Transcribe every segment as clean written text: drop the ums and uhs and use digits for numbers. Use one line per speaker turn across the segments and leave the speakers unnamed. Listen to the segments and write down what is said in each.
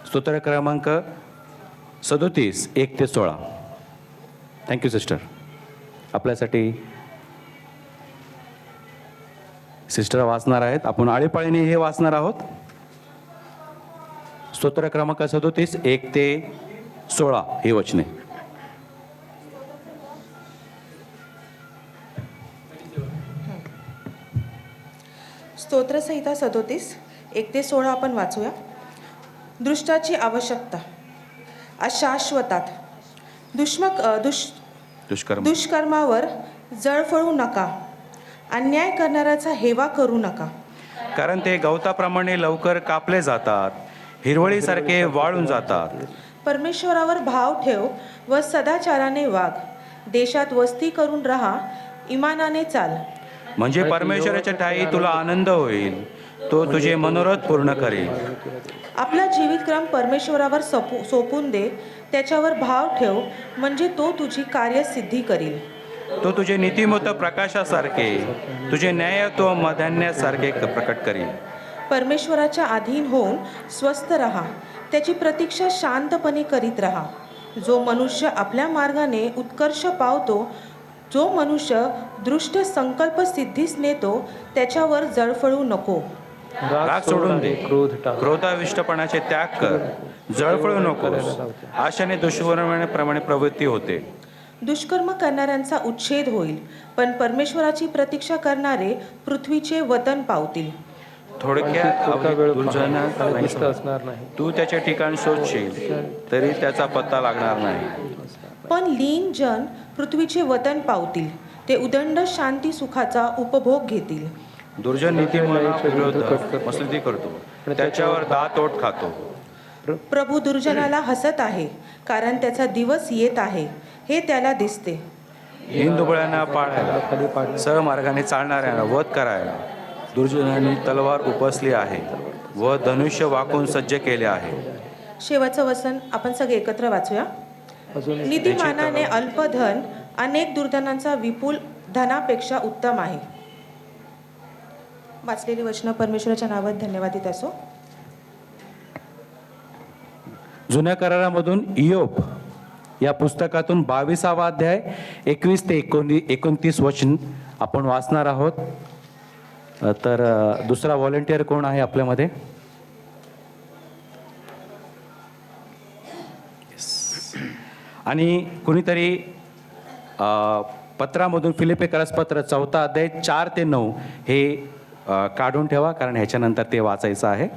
स्तोत्र क्रमांक 37 1 ते 16. Thank you sister. आपल्यासाठी सिस्टर वाचणार आहेत. आपण आळीपाळीने हे वाचणार आहोत. स्तोत्र क्रमांक 37 1 ते 16 ही वचने.
स्तोत्रसंहिता 37 1 ते 16 आपण वाचूया. दृष्टाची आवश्यकता. अशाश्वतात दुष्कर्मावर जळफळू नका. अन्याय करणाऱ्याचा हेवा करू नका.
कारण ते गवताप्रमाणे लवकर कापले जातात, हिरवळीसारखे वाळून जातात.
परमेश्वरावर भाव ठेव व सदाचाराने वाग. देशात वस्ती करून राहा, इमानाने चाल.
म्हणजे परमेश्वराच्या ठायी तुला आनंद होईल, तो तुझे मनोरथ पूर्ण करेल.
आपला जीवितक्रम परमेश्वरावर सोपून दे. त्याच्यावर भाव ठेव, म्हणजे तो तुझी कार्यसिद्धी करील.
तो तुझे नीतिमत्व प्रकाशासारखे, तुझे न्यायत्व मध्यान्यासारखे प्रकट करील.
परमेश्वराच्या अधीन होऊन स्वस्थ रहा. त्याची प्रतीक्षा शांतपणे करीत रहा. जो मनुष्य आपल्या मार्गाने उत्कर्ष पावतो, जो मनुष्य दृष्ट संकल्प सिद्धीस नेतो, त्याच्यावर जळफळू नको.
राग सोडून दे, क्रोधाविष्टपणाचे त्याग कर, जळफळू नकोस. आशाने दुष्कर्माप्रमाणे प्रवृत्ती होते.
दुष्कर्म करणाऱ्यांचा उच्छेद होईल, पण परमेश्वराची प्रतीक्षा करणारे पृथ्वीचे वतन पावतील.
थोडक्यात असणार नाही. तू त्याचे ठिकाण शोधशील तरी त्याचा पत्ता लागणार नाही.
पण लीन जन पृथ्वीचे वतन पावतील. ते उदंड शांती सुखाचा उपभोग घेतील.
दुर्जन नीतिमत्तेविरुद्ध मसलती करतो, त्याच्यावर दातओठ खातो.
प्रभू दुर्जनाला हसत आहे, कारण त्याचा दिवस येत आहे हे त्याला दिसते.
हिंदुबळ्यांना पाळायला, सहमार्गाने चालणाऱ्यांना वध करायला दुर्जनांनी तलवार उपसली आहे व धनुष्य वाकून सज्ज केले आहे.
शेवटचं वचन आपण सगळे एकत्र वाचूया. नीतिमानाने अल्पधन अनेक दुर्धनांचा विपुल धनापेक्षा उत्तम आहे. वाचलेली वचनं परमेश्वराच्या नावात धन्यवादित असो.
जुन्या करारामधून इयोब या पुस्तकातून 22वा अध्याय 21 ते 29 वचन आपण वाचणार आहोत. तर दुसरा व्हॉलेंटियर कोण आहे आपल्यामध्ये? आणि कुणीतरी पत्रामधून फिलिप्पीकरास पत्र 4 अध्याय 4 ते 9 हे काढून ठेवा, कारण ह्याच्यानंतर ते वाचायचं आहे.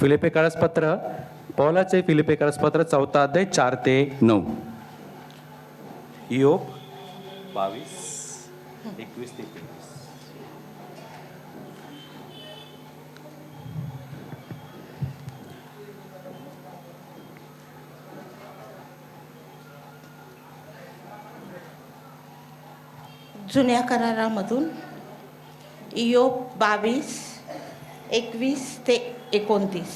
फिलिप्पीकरास पत्र, पौलाचे फिलिप्पीकरास पत्र 4 अध्याय 4 ते 9. इयोब 22 21 ते 23.
जुन्या करारामधून इयोब 22 21 ते 29.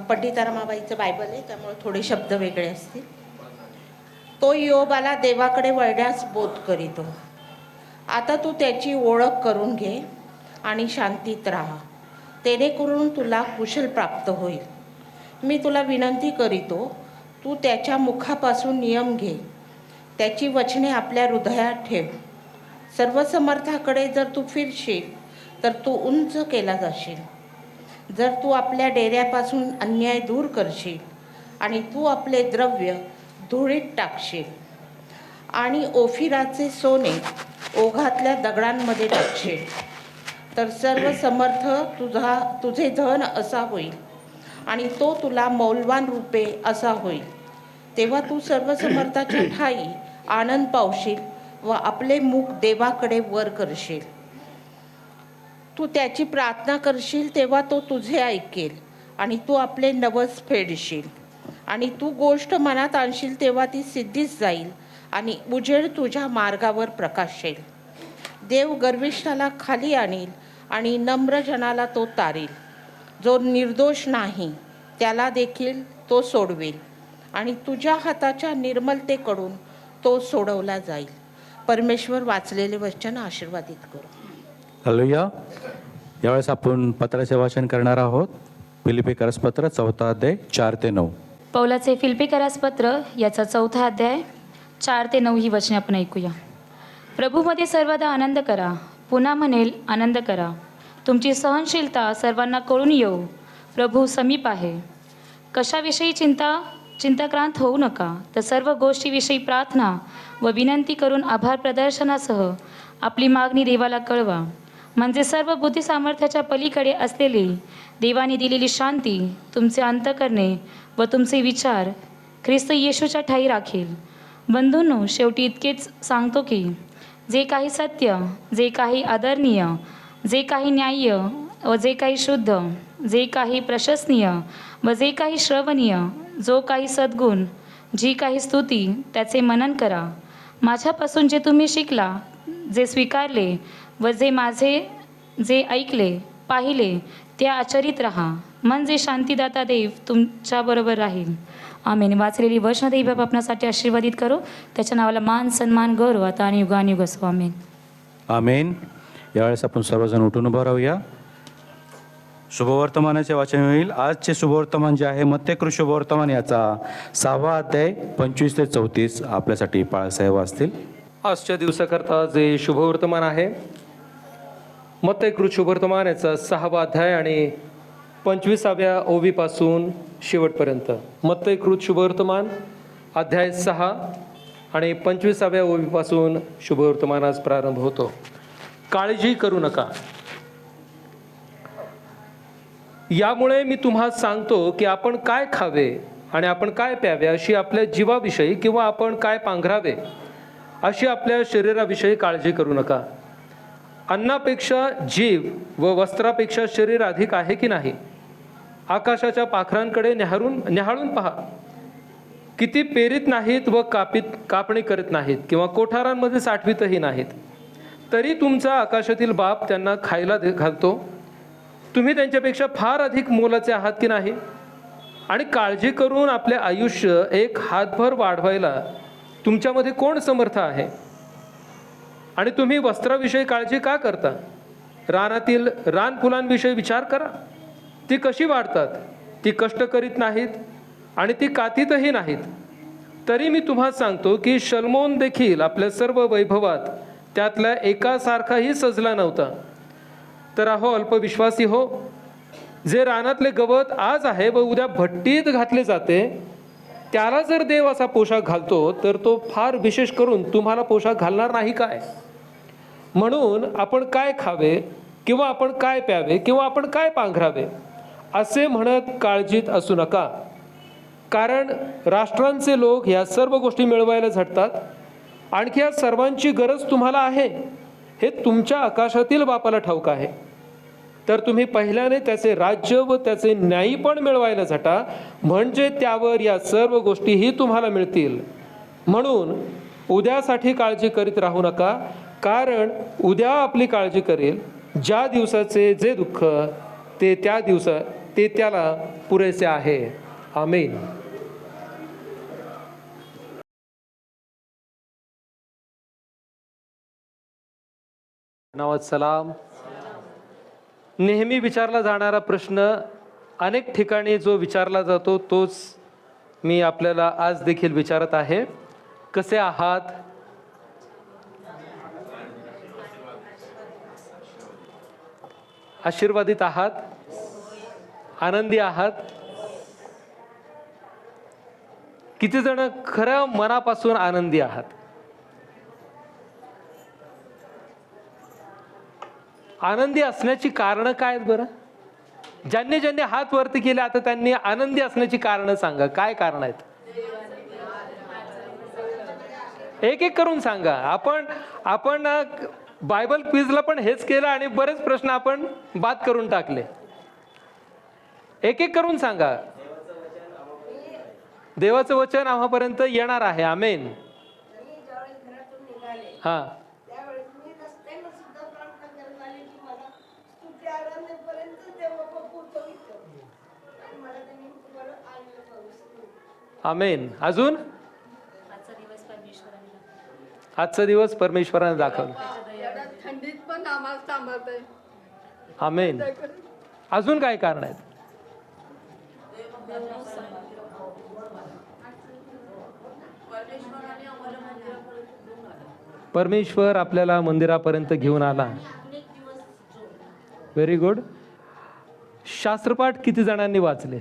पंडिता रमाबाईचं बायबल आहे, त्यामुळे थोडे शब्द वेगळे असतील. तो इयोबाला देवाकडे वळण्यास बोध करीतो. आता तू त्याची ओळख करून घे आणि शांतीत राहा, जेणेकरून तुला कुशल प्राप्त होईल. मी तुला विनंती करीतो, तू त्याच्या मुखापासून नियम घे. त्याची वचने आपल्या हृदयात ठेव. सर्वसमर्थाकडे जर तू फिरशील तर तू उंच केला जाशील. जर तू आपल्या डेऱ्यापासून अन्याय दूर करशील आणि तू आपले द्रव्य धुळीत टाकशील आणि ओफिराचे सोने ओघातल्या दगडांमध्ये टाकशील, तर सर्व समर्थ तुझे धन असा होईल आणि तो तुला मौल्यवान रूपे असा होईल. तेव्हा तू सर्व समर्थाच्या ठाई आनंद पावशील व आपले मुख देवाकडे वर करशील. तू त्याची प्रार्थना करशील तेव्हा तो तुझे ऐकेल आणि तू आपले नवस फेडशील. आणि तू गोष्ट मनात आणशील तेव्हा ती सिद्धीस जाईल आणि उजेड तुझ्या मार्गावर प्रकाशेल. देव गर्विष्ठाला खाली आणील आणि नम्र जनाला तो तारील. जो निर्दोष नाही त्याला देखील तो सोडवेल आणि तुझ्या हाताच्या निर्मलतेकडून तो सोडवला जाईल. परमेश्वर वाचलेले वचन आशीर्वादित करो.
हालेलुया. यावेळेस आपण पत्राचे वाचन करणार आहोत. फिलिपिकरास पत्र 4 अध्याय 4 ते 9.
पौलाचे फिलिपिकरास पत्र याचा 4 अध्याय 4 ते 9 ही वचने आपण ऐकूया. प्रभूमध्ये सर्वदा आनंद करा. पुन्हा म्हणेल आनंद करा. तुमची सहनशीलता सर्वांना कळून येऊ. प्रभू समीप आहे. कशाविषयी चिंताक्रांत होऊ नका, तर सर्व गोष्टीविषयी प्रार्थना व विनंती करून आभार प्रदर्शनासह आपली मागणी देवाला कळवा. म्हणजे सर्व बुद्धी सामर्थ्याच्या पलीकडे असलेली देवाने दिलेली शांती तुमचे अंतःकरणे व तुमचे विचार ख्रिस्त येशूच्या ठायी राखील. बंधूंनो, शेवटी इतकेच सांगतो की जे काही सत्य, जे काही आदरणीय, जे काही न्याय्य व जे काही शुद्ध, जे काही प्रशंसनीय व जे काही श्रवणीय, जो काही सद्गुण, जी काही स्तुती, त्याचे मनन करा. माझ्यापासून जे तुम्ही शिकला, जे स्वीकारले व जे ऐकले पाहिले ते आचरित राहा. म्हणजे शांतीदाता देव तुमच्याबरोबर राहील. आमेन. वाचलेली वचन देव बाप आपणासाठी आशीर्वादित करो. त्याच्या नावाला मान सन्मान गौरव आता आणि युगानुयुग असो. आमेन.
आमेन. यावेळेस आपण सर्वजण उठून उभं राहूया. शुभवर्तमानाचे वाचन होईल. आजचे शुभवर्तमान जे आहे मत्तेकृत शुभवर्तमान याचा 6 अध्याय 25 ते 34 आपल्यासाठी बाळासाहेब वाचतील.
आजच्या दिवसाकरता जे शुभवर्तमान आहे मत्तेकृत शुभवर्तमान याचा 6 अध्याय आणि 25व्या ओवीपासून शेवटपर्यंत. मत्तेकृत शुभवर्तमान अध्याय 6 आणि 25व्या ओवीपासून शुभवर्तमान आज प्रारंभ होतो. काळजी करू नका. यामुळे मी तुम्हाला सांगतो की आपण काय खावे आणि आपण काय प्यावे अशी आपल्या जीवाविषयी किंवा आपण काय पांघरावे अशी आपल्या शरीराविषयी काळजी करू नका. अन्नापेक्षा जीव व वस्त्रापेक्षा शरीर अधिक आहे की नाही? आकाशाच्या पाखरांकडे न्याहाळून पहा. किती पेरीत नाहीत व कापणी करीत नाहीत किंवा कोठारांमध्ये साठवीतही नाहीत, तरी तुमचा आकाशातील बाप त्यांना खायला घालतो. तुम्ही त्यांच्यापेक्षा फार अधिक मोलाचे आहात की नाही? आणि काळजी करून आपले आयुष्य एक हातभर वाढवायला तुमच्यामध्ये कोण समर्थ आहे? आणि तुम्ही वस्त्राविषयी काळजी का करता? रानातील रानफुलांविषयी विचार करा. ती कशी वाढतात? ती कष्ट करीत नाहीत आणि ती कातीतही नाहीत. तरी मी तुम्हाला सांगतो की शल्मोन देखील आपल्या सर्व वैभवात त्यातल्या एकासारखाही सजला नव्हता. तर अहो अल्पविश्वासी हो, जे रानातले गवत आज आहे व उद्या भट्टीत घातले जाते, त्याला जर देव असा पोशाख घालतो, तर तो फार विशेष करून तुम्हाला पोशाख घालणार नाही काय? म्हणून आपण काय खावे किंवा आपण काय प्यावे किंवा आपण काय पांघरावे असे म्हणत काळजीत असू नका. कारण राष्ट्रांचे लोक ह्या सर्व गोष्टी मिळवायला झटतात. आणखी या सर्वांची गरज तुम्हाला आहे हे तुमच्या आकाशातील बापाला ठाऊक आहे. तर तुम्ही पहिल्याने त्याचे राज्य व त्याचे न्यायी पण मिळवायला झटा, म्हणजे त्यावर या सर्व गोष्टीही तुम्हाला मिळतील. म्हणून उद्यासाठी काळजी करीत राहू नका, कारण उद्या आपली काळजी करेल. ज्या दिवसाचे जे दुःख ते त्याला पुरेसे आहे. आमेन. नावात सलाम. नेहमी विचारला जाणारा प्रश्न, अनेक ठिकाणी जो विचारला जातो तोच मी आपल्याला आज देखील विचारत आहे. कसे आहात? आशीर्वादित आहात? आनंदी आहात? किती जण खरं मनापासून आनंदी आहात? आनंदी असण्याची कारणं काय आहेत बरं? ज्यांनी हात वरती केले आता त्यांनी आनंदी असण्याची कारणं सांगा. काय कारण आहेत? एक एक करून सांगा. आपण बायबल क्विजला पण हेच केलं आणि बरेच प्रश्न आपण बाद करून टाकले. एक एक करून सांगा. देवाचं वचन आम्हापर्यंत येणार आहे. आमेन. हा. आमेन. अजून आजचा दिवस परमेश्वराने दाखवला.
थंडीत पण आम्हाला सांभाळतंय.
आमेन. अजून काय कारण आहेत? परमेश्वर आपल्याला मंदिरापर्यंत घेऊन आला. Very good. शास्त्रपाठ किती जणांनी वाचले?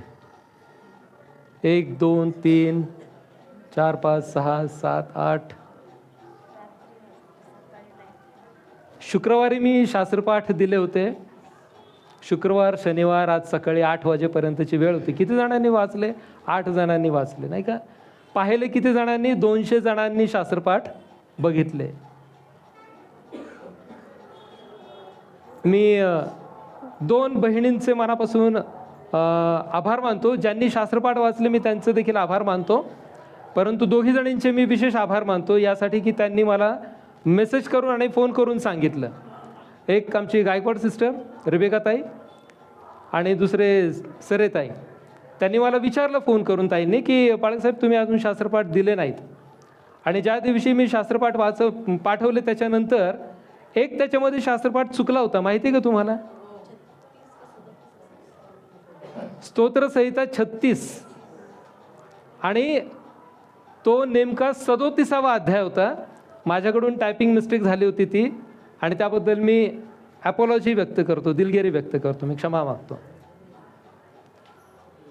1 2 3 4 5 6 7 8. शुक्रवारी मी शास्त्रपाठ दिले होते. शुक्रवार शनिवार आज सकाळी 8 वाजेपर्यंतची वेळ होती. किती जणांनी वाचले? 8 जणांनी वाचले, नाही का? पाहिले किती जणांनी? 200 जणांनी शास्त्रपाठ बघितले. मी 2 बहिणींचे मनापासून आभार मानतो. ज्यांनी शास्त्रपाठ वाचले मी त्यांचे देखील आभार मानतो. परंतु 2 जणींचे मी विशेष आभार मानतो यासाठी की त्यांनी मला मेसेज करून आणि फोन करून सांगितलं. एक आमची गायकवाड सिस्टर रेबेकाताई आणि दुसरे सरेताई. त्यांनी मला विचारलं फोन करून ताईंनी की पाळकसाहेब तुम्ही अजून शास्त्रपाठ दिले नाहीत. आणि ज्या दिवशी मी शास्त्रपाठ पाठवले त्याच्यानंतर एक त्याच्यामध्ये शास्त्रपाठ चुकला होता. माहिती आहे का तुम्हाला? स्तोत्रसंहिता 36 आणि तो नेमका 37वा अध्याय होता. माझ्याकडून टायपिंग मिस्टेक झाली होती ती आणि त्याबद्दल मी ॲपॉलॉजी व्यक्त करतो, दिलगिरी व्यक्त करतो, मी क्षमा मागतो.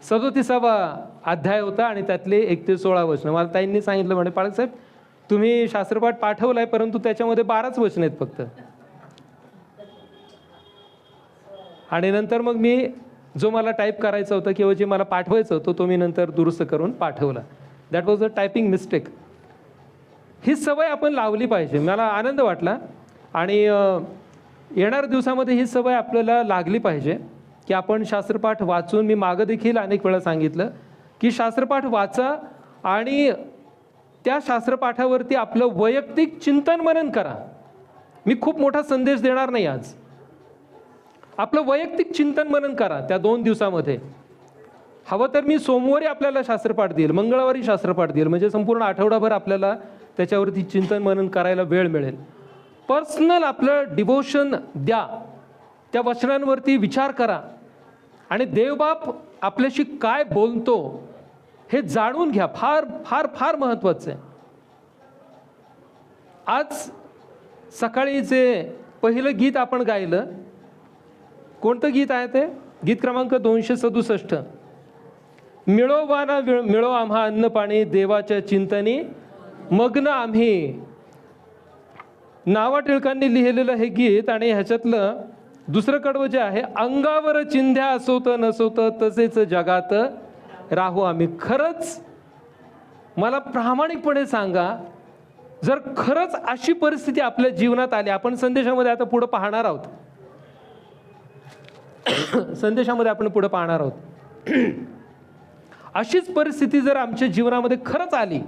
37वा अध्याय होता आणि त्यातले 1 ते 16 वचनं. मला ताईंनी सांगितलं म्हणे पाळकसाहेब तुम्ही शास्त्रपाठ पाठवलाय परंतु त्याच्यामध्ये 12च वचन आहेत फक्त. आणि नंतर मग मी जो मला टाईप करायचा होता किंवा जे मला पाठवायचं होतं तो मी नंतर दुरुस्त करून पाठवला. That was a typing mistake. ही सवय आपण लावली पाहिजे. मला आनंद वाटला आणि येणाऱ्या दिवसामध्ये ही सवय आपल्याला लागली पाहिजे की आपण शास्त्रपाठ वाचून, मी मागं देखील अनेक वेळा सांगितलं की शास्त्रपाठ वाचा आणि त्या शास्त्रपाठावरती आपलं वैयक्तिक चिंतन मनन करा. मी खूप मोठा संदेश देणार नाही आज. आपलं वैयक्तिक चिंतन मनन करा त्या 2 दिवसामध्ये. हवं तर मी सोमवारी आपल्याला शास्त्रपाठ देईल, मंगळवारी शास्त्रपाठ देईल, म्हणजे संपूर्ण आठवडाभर आपल्याला त्याच्यावरती चिंतन मनन करायला वेळ मिळेल. पर्सनल आपलं डिव्होशन द्या, त्या वचनांवरती विचार करा आणि देवबाप आपल्याशी काय बोलतो हे जाणून घ्या. फार फार फार महत्त्वाचं आहे. आज सकाळी जे पहिलं गीत आपण गायलं, कोणतं गीत आहे ते? गीत क्रमांक 267. मिळो वा ना मिळो आम्हा अन्न पाणी, देवाच्या चिंतनी मग्न आम्ही. नावा टिळकांनी लिहिलेलं हे गीत आणि ह्याच्यातलं दुसरं कडवं जे आहे, अंगावर चिंध्या असोत नसोत तसेच जगात राहू आम्ही. खरंच मला प्रामाणिकपणे सांगा, जर खरंच अशी परिस्थिती आपल्या जीवनात आली, आपण संदेशामध्ये आता पुढं पाहणार आहोत, संदेशामध्ये आपण पुढे पाहणार आहोत, अशीच परिस्थिती जर आमच्या जीवनामध्ये खरंच आली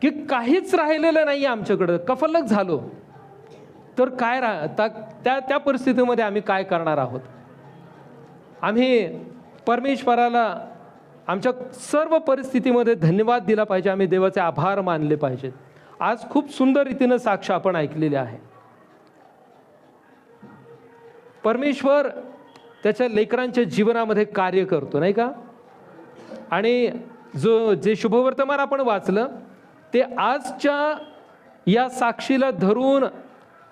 की काहीच राहिलेलं नाही आमच्याकडं, कफलक झालो, तर काय त्या परिस्थितीमध्ये आम्ही काय करणार आहोत? आम्ही परमेश्वराला आमच्या सर्व परिस्थितीमध्ये धन्यवाद दिला पाहिजे. आम्ही देवाचे आभार मानले पाहिजेत. आज खूप सुंदर रीतीनं साक्ष आपण ऐकलेली आहे. परमेश्वर त्याच्या लेकरांच्या जीवनामध्ये कार्य करतो, नाही का? आणि जे शुभवर्तमान आपण वाचलं ते आजच्या या साक्षीला धरून,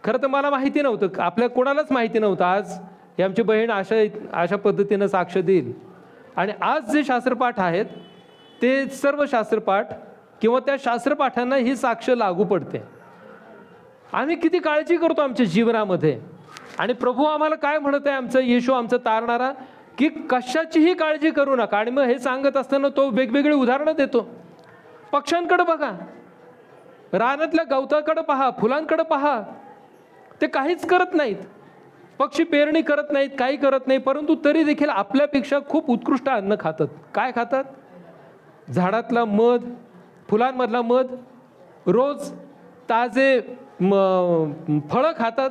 खरं तर मला माहिती नव्हतं, आपल्या कोणालाच माहिती नव्हतं आज हे आमची बहीण अशा पद्धतीनं साक्ष देईल. आणि आज जे शास्त्रपाठ आहेत ते सर्व शास्त्रपाठ किंवा त्या शास्त्रपाठांना ही साक्ष लागू पडते. आम्ही किती काळजी करतो आमच्या जीवनामध्ये, आणि प्रभू आम्हाला काय म्हणत आहे, आमचा येशू आमचा तारणारा, की कशाचीही काळजी करू नका. आणि मग हे सांगत असताना तो वेगवेगळी उदाहरणं देतो. पक्ष्यांकडे बघा, रानातल्या गवताकडे पहा, फुलांकडे पहा, ते काहीच करत नाहीत. पक्षी पेरणी करत नाहीत, काही करत नाही, परंतु तरी देखील आपल्यापेक्षा खूप उत्कृष्ट अन्न खातात. काय खातात? झाडातला मध, फुलांमधला मध, रोज ताजे फळं खातात,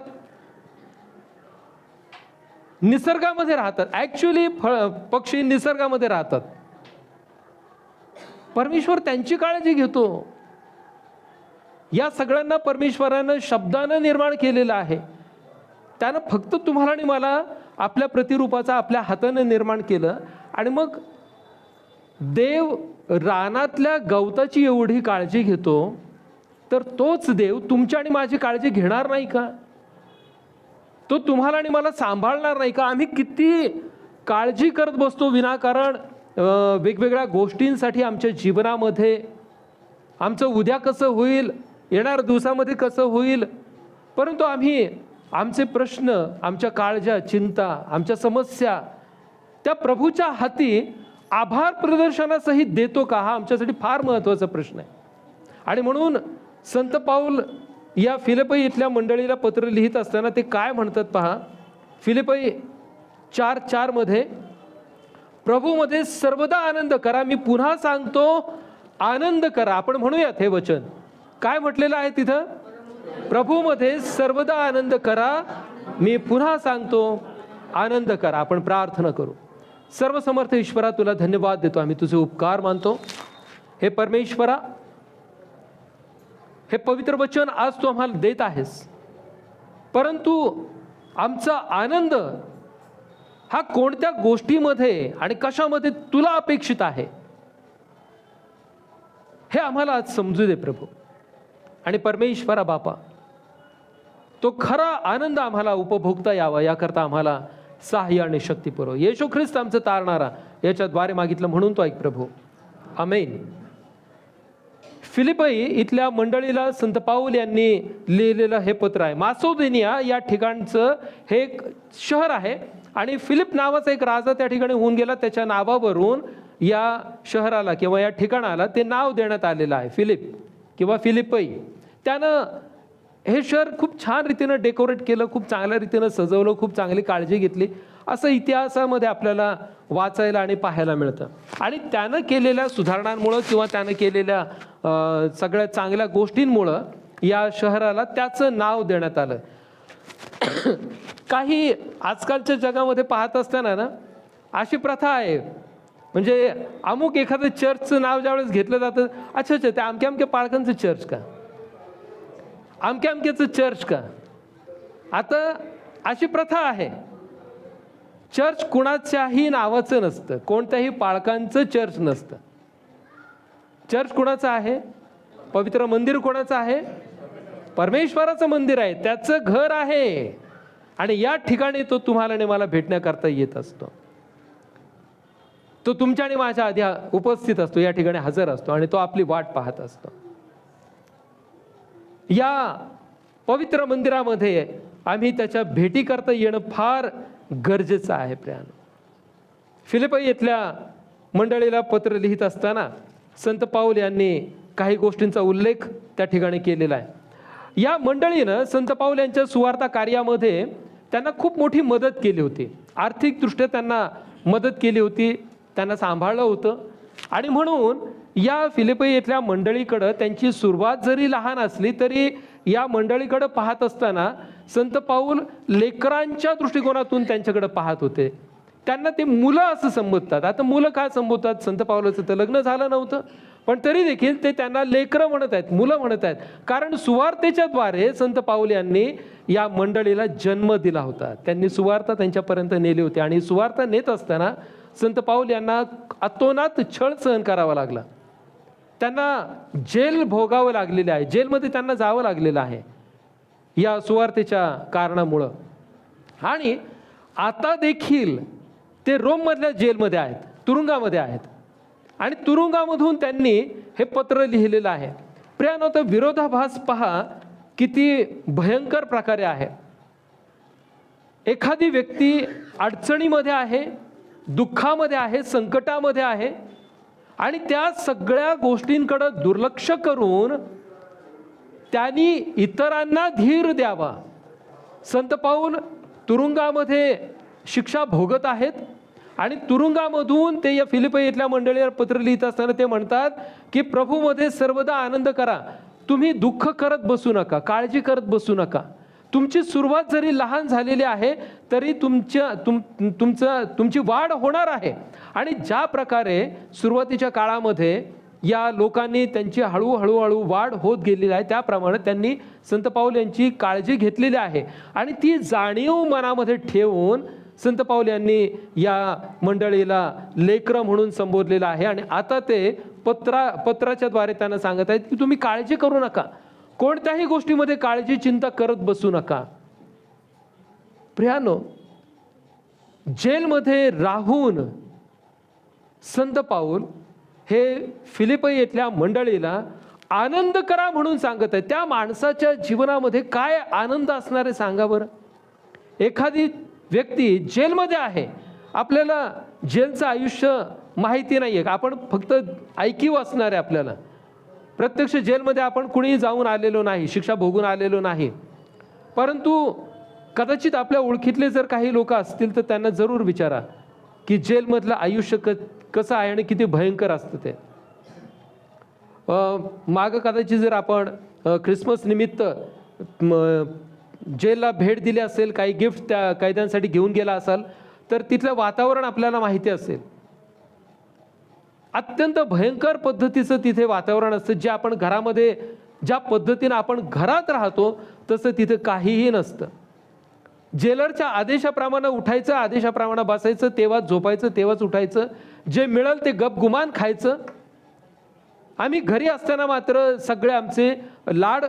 निसर्गामध्ये राहतात. ॲक्च्युली पक्षी निसर्गामध्ये राहतात. परमेश्वर त्यांची काळजी घेतो. या सगळ्यांना परमेश्वरानं शब्दानं निर्माण केलेलं आहे. त्यानं फक्त तुम्हाला आणि मला आपल्या प्रतिरूपाचा आपल्या हातानं निर्माण केलं आणि मग देव रानातल्या गवताची एवढी काळजी घेतो, तर तोच देव तुमची आणि माझी काळजी घेणार नाही का? तो तुम्हाला आणि मला सांभाळणार नाही का? आम्ही किती काळजी करत बसतो विनाकारण वेगवेगळ्या गोष्टींसाठी आमच्या जीवनामध्ये. आमचं उद्या कसं होईल, येणाऱ्या दिवसामध्ये कसं होईल, परंतु आम्ही आमचे प्रश्न, आमच्या काळज्या, चिंता, आमच्या समस्या त्या प्रभूच्या हाती आभार प्रदर्शनासहित देतो का? हा आमच्यासाठी फार महत्त्वाचा प्रश्न आहे. आणि म्हणून संत पाऊल या फिलिपई इथल्या मंडळीला पत्र लिहित असताना ते काय म्हणतात पहा. फिलिपई 4:4 मध्ये, प्रभूमध्ये सर्वदा आनंद करा. मी पुन्हा सांगतो, आनंद करा. आपण म्हणूयात हे वचन. काय म्हटलेलं आहे तिथं? प्रभूमध्ये सर्वदा आनंद करा. मी पुन्हा सांगतो, आनंद करा. आपण प्रार्थना करू. सर्वसमर्थ ईश्वरा, तुला धन्यवाद देतो. आम्ही तुझे उपकार मानतो. हे परमेश्वरा, हे पवित्र वचन आज तू आम्हाला देत आहेस, परंतु आमचा आनंद हा कोणत्या गोष्टीमध्ये आणि कशामध्ये तुला अपेक्षित आहे हे आम्हाला आज समजू दे प्रभू. आणि परमेश्वरा बापा, तो खरा आनंद आम्हाला उपभोगता यावा याकरता आम्हाला सहाय्य आणि शक्ती पुरव. येशू ख्रिस्त आमचं तारणारा याच्याद्वारे मागितलं म्हणून तो ऐक प्रभू. आमेन. फिलिपई इथल्या मंडळीला संत पाऊल यांनी लिहिलेलं हे पत्र आहे. मासोदिनिया या ठिकाणचं हे एक शहर आहे आणि फिलिप नावाचा एक राजा त्या ठिकाणी होऊन गेला. त्याच्या नावावरून या शहराला किंवा या ठिकाणाला ते नाव देण्यात आलेलं आहे, फिलिप किंवा फिलिपई. त्यानं हे शहर खूप छान रीतीनं डेकोरेट केलं, खूप चांगल्या रीतीनं सजवलं, खूप चांगली काळजी घेतली, असं इतिहासामध्ये आपल्याला वाचायला आणि पाहायला मिळतं. आणि त्यानं केलेल्या सुधारणांमुळं किंवा त्यानं केलेल्या सगळ्या चांगल्या गोष्टींमुळं या शहराला त्याचं नाव देण्यात आलं. काही आजकालच्या जगामध्ये पाहत असताना ना अशी प्रथा आहे, म्हणजे अमुक एखादं चर्चचं नाव ज्यावेळेस घेतलं जातं, अच्छा अच्छा त्या अमक्या अमक्या पाळकांचं चर्च का, अमक्या अमक्याचं चर्च का. आता अशी प्रथा आहे, चर्च कुणाच्याही नावाचं नसतं, कोणत्याही पाळकांचं चर्च नसतं. चर्च कुणाचं आहे? पवित्र मंदिर कोणाचं आहे? परमेश्वराचं मंदिर आहे, त्याचं घर आहे. आणि या ठिकाणी तो तुम्हाला आणि मला भेटण्याकरता येत असतो. तो तुमच्या आणि माझ्या आधी उपस्थित असतो, या ठिकाणी हजर असतो आणि तो आपली वाट पाहत असतो. या पवित्र मंदिरामध्ये आम्ही त्याच्या भेटी करता येणं फार गरजेचं आहे. प्रियानो, फिलिपई इथल्या मंडळीला पत्र लिहित असताना संत पाऊल यांनी काही गोष्टींचा उल्लेख त्या ठिकाणी केलेला आहे. या मंडळीनं संत पाऊल यांच्या सुवार्ता कार्यामध्ये त्यांना खूप मोठी मदत केली होती. आर्थिकदृष्ट्या त्यांना मदत केली होती, त्यांना सांभाळलं होतं. आणि म्हणून या फिलिपई इथल्या मंडळीकडं त्यांची सुरुवात जरी लहान असली तरी या मंडळीकडं पाहत असताना संत पाऊल लेकरांच्या दृष्टिकोनातून त्यांच्याकडे पाहत होते. त्यांना ते मुलं असं संबोधतात. आता मुलं काय संबोधतात? संत पाऊलाचं तर लग्न झालं नव्हतं, पण तरी देखील ते त्यांना लेकरं म्हणत आहेत, मुलं म्हणत आहेत. कारण सुवार्तेच्या द्वारे संत पाऊल यांनी या मंडळीला जन्म दिला होता. त्यांनी सुवार्ता त्यांच्यापर्यंत नेली होती आणि सुवार्ता नेत असताना संत पाऊल यांना अतोनात छळ सहन करावा लागला. त्यांना जेल भोगावं लागलेले आहे, जेलमध्ये त्यांना जावं लागलेलं आहे या सुवार्तेच्या कारणामुळं. आणि आता देखील ते रोममधल्या जेलमध्ये आहेत, तुरुंगामध्ये आहेत. आणि तुरुंगामधून त्यांनी हे पत्र लिहिलेलं आहे. प्रियानो, तर विरोधाभास पहा किती भयंकर प्रकारे आहे. एखादी व्यक्ती अडचणीमध्ये आहे, दुःखामध्ये आहे, संकटामध्ये आहे आणि त्या सगळ्या गोष्टींकडे दुर्लक्ष करून त्यांनी इतरांना धीर द्यावा. संत पाऊल तुरुंगामध्ये शिक्षा भोगत आहेत आणि तुरुंगामधून ते या फिलिपई इथल्या मंडळीवर पत्र लिहित असताना ते म्हणतात की प्रभूमध्ये सर्वदा आनंद करा. तुम्ही दुःख करत बसू नका, काळजी करत बसू नका. तुमची सुरुवात जरी लहान झालेली आहे तरी तुमची वाढ होणार आहे. आणि ज्या प्रकारे सुरुवातीच्या काळामध्ये या लोकांनी त्यांची हळूहळू वाढ होत गेलेली आहे, त्याप्रमाणे त्यांनी संत पाऊल यांची काळजी घेतलेली आहे. आणि ती जाणीव मनामध्ये ठेवून संत पाऊल यांनी या मंडळीला लेकरं म्हणून संबोधलेलं आहे. आणि आता ते पत्राच्या द्वारे त्यांना सांगत आहेत की तुम्ही काळजी करू नका, कोणत्याही गोष्टीमध्ये काळजी चिंता करत बसू नका. प्रियानो, जेलमध्ये राहून संत पाऊल हे फिलिपी येथल्या मंडळीला आनंद करा म्हणून सांगत आहे. त्या माणसाच्या जीवनामध्ये काय आनंद असणार आहे सांगा बरं. एखादी व्यक्ती जेलमध्ये आहे, आपल्याला जेलचं आयुष्य माहिती नाही आहे, आपण फक्त ऐकीव असणार आहे. आपल्याला प्रत्यक्ष जेलमध्ये आपण कुणीही जाऊन आलेलो नाही, शिक्षा भोगून आलेलो नाही. परंतु कदाचित आपल्या ओळखीतले जर काही लोक असतील तर त्यांना जरूर विचारा की जेलमधलं आयुष्य कसं आहे आणि किती भयंकर असतं ते. मागं कदाचित जर आपण ख्रिसमस निमित्त जेलला भेट दिली असेल, काही गिफ्ट त्या कैद्यांसाठी घेऊन गेला असाल, तर तिथलं वातावरण आपल्याला माहिती असेल. अत्यंत भयंकर पद्धतीचं तिथे वातावरण असतं. जे आपण घरामध्ये ज्या पद्धतीनं आपण घरात राहतो तसं तिथे काहीही नसतं. जेलरच्या आदेशाप्रमाणे उठायचं, आदेशाप्रमाणे बसायचं, तेव्हाच झोपायचं, तेव्हाच उठायचं, जे मिळेल ते गपगुमान खायचं. आम्ही घरी असताना मात्र सगळे आमचे लाड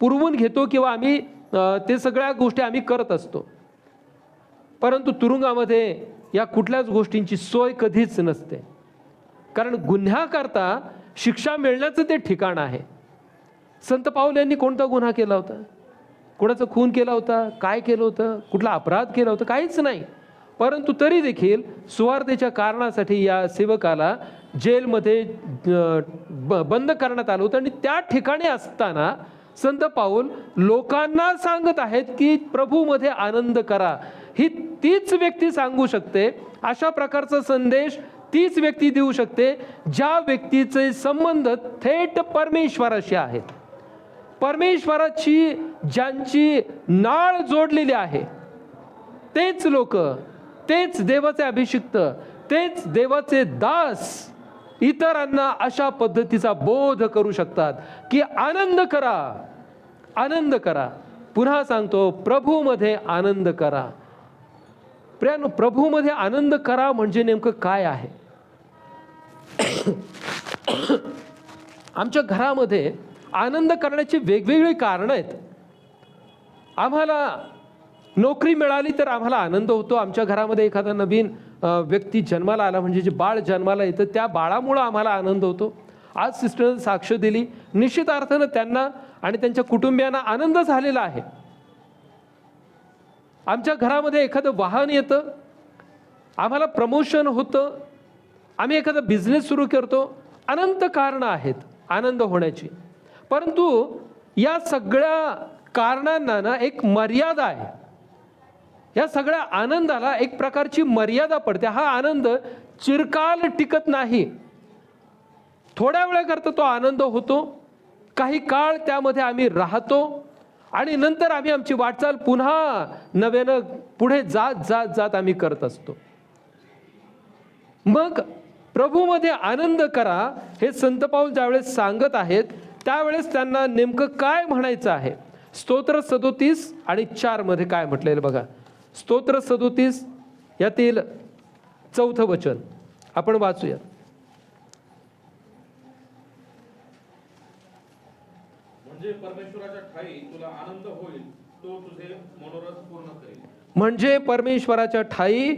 पुरवून घेतो किंवा आम्ही ते सगळ्या गोष्टी आम्ही करत असतो. परंतु तुरुंगामध्ये या कुठल्याच गोष्टींची सोय कधीच नसते, कारण गुन्ह्याकरता शिक्षा मिळण्याचं ते ठिकाण आहे. संत पाऊल यांनी कोणता गुन्हा केला होता? कोणाचा खून केला होता? काय केलं होतं? कुठला अपराध केला होता? काहीच नाही. परंतु तरी देखील सुवार्तेच्या कारणासाठी या सेवकाला जेलमध्ये बंद करण्यात आलं होतं. आणि त्या ठिकाणी असताना संत पाऊल लोकांना सांगत आहेत की प्रभूमध्ये आनंद करा. ही तीच व्यक्ती सांगू शकते, अशा प्रकारचा संदेश तीच व्यक्ती देऊ शकते ज्या व्यक्तीचे संबंध थेट परमेश्वराशी आहेत. परमेश्वराची ज्यांची नाळ जोडलेली आहे तेच लोक, तेच देवाचे अभिषिक्त, तेच देवाचे दास इतरांना अशा पद्धतीचा बोध करू शकतात की आनंद करा, आनंद करा. पुन्हा सांगतो, प्रभूमध्ये आनंद करा. प्रियानो, प्रभूमध्ये आनंद करा म्हणजे नेमकं काय आहे? आमच्या घरामध्ये आनंद करण्याची वेगवेगळी कारणं आहेत. आम्हाला नोकरी मिळाली तर आम्हाला आनंद होतो. आमच्या घरामध्ये एखादा नवीन व्यक्ती जन्माला आला, म्हणजे जे बाळ जन्माला येतं त्या बाळामुळं आम्हाला आनंद होतो. आज सिस्टरनं साक्ष दिली, निश्चित अर्थानं त्यांना आणि त्यांच्या कुटुंबियांना आनंद झालेला आहे. आमच्या घरामध्ये एखादं वाहन येतं, आम्हाला प्रमोशन होतं, आम्ही एखादा बिझनेस सुरू करतो, अनंत कारणं आहेत आनंद होण्याची. परंतु या सगळ्या कारणांना ना एक मर्यादा आहे. या सगळ्या आनंदाला एक प्रकारची मर्यादा पडते. हा आनंद चिरकाल टिकत नाही. थोड्या वेळाकरता तो आनंद होतो, काही काळ त्यामध्ये आम्ही राहतो आणि नंतर आम्ही आमची वाटचाल पुन्हा नव्यानं पुढे जात जात जात आम्ही करत असतो. मग प्रभूमध्ये आनंद करा हे संत पाऊल ज्यावेळेस सांगत आहेत त्यावेळेस त्यांना नेमकं काय म्हणायचं आहे? स्तोत्र 37 आणि 4 मध्ये काय म्हटलेलं बघा. स्तोत्र 37 यातील 4थं वचन आपण वाचूया.
म्हणजे परमेश्वराच्या ठाई तुला आनंद होईल, तो तुझे मनोरथ पूर्ण करेल.
म्हणजे परमेश्वराच्या ठाई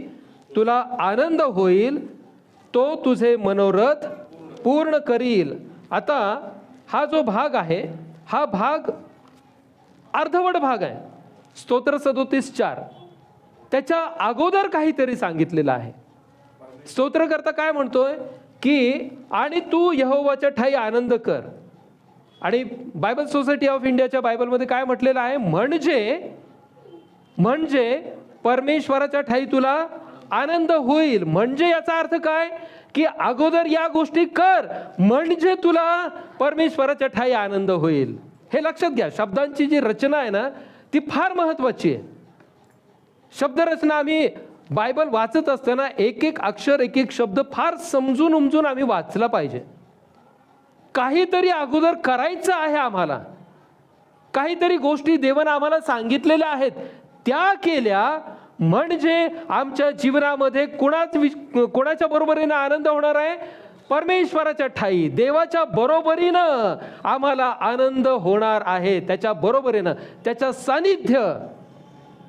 तुला आनंद होईल, तो तुझे मनोरथ पूर्ण करील. आता हा जो भाग आहे हा भाग अर्धवट भाग आहे. स्तोत्र 37:4 त्याच्या अगोदर काहीतरी सांगितलेलं आहे. स्तोत्रकर्ता काय म्हणतोय की आणि तू यहोवाच्या ठाई आनंद कर. आणि बायबल सोसायटी ऑफ इंडियाच्या बायबलमध्ये काय म्हटलेलं आहे? म्हणजे परमेश्वराच्या ठाई तुला आनंद होईल. म्हणजे याचा अर्थ काय की अगोदर या गोष्टी कर म्हणजे तुला परमेश्वराच्या ठाई आनंद होईल. हे लक्षात घ्या. शब्दांची जी रचना आहे ना ती फार महत्वाची आहे. शब्दरचना आम्ही बायबल वाचत असताना एक एक अक्षर एक एक शब्द फार समजून उमजून आम्ही वाचला पाहिजे. काहीतरी अगोदर करायचं आहे आम्हाला, काहीतरी गोष्टी देवाने आम्हाला सांगितलेल्या आहेत त्या केल्या म्हणजे आमच्या जीवनामध्ये कोणाच्या बरोबरीनं आनंद होणार आहे? परमेश्वराच्या ठाई, देवाच्या बरोबरीनं आम्हाला आनंद होणार आहे. त्याच्या बरोबरीनं, त्याच्या सानिध्य,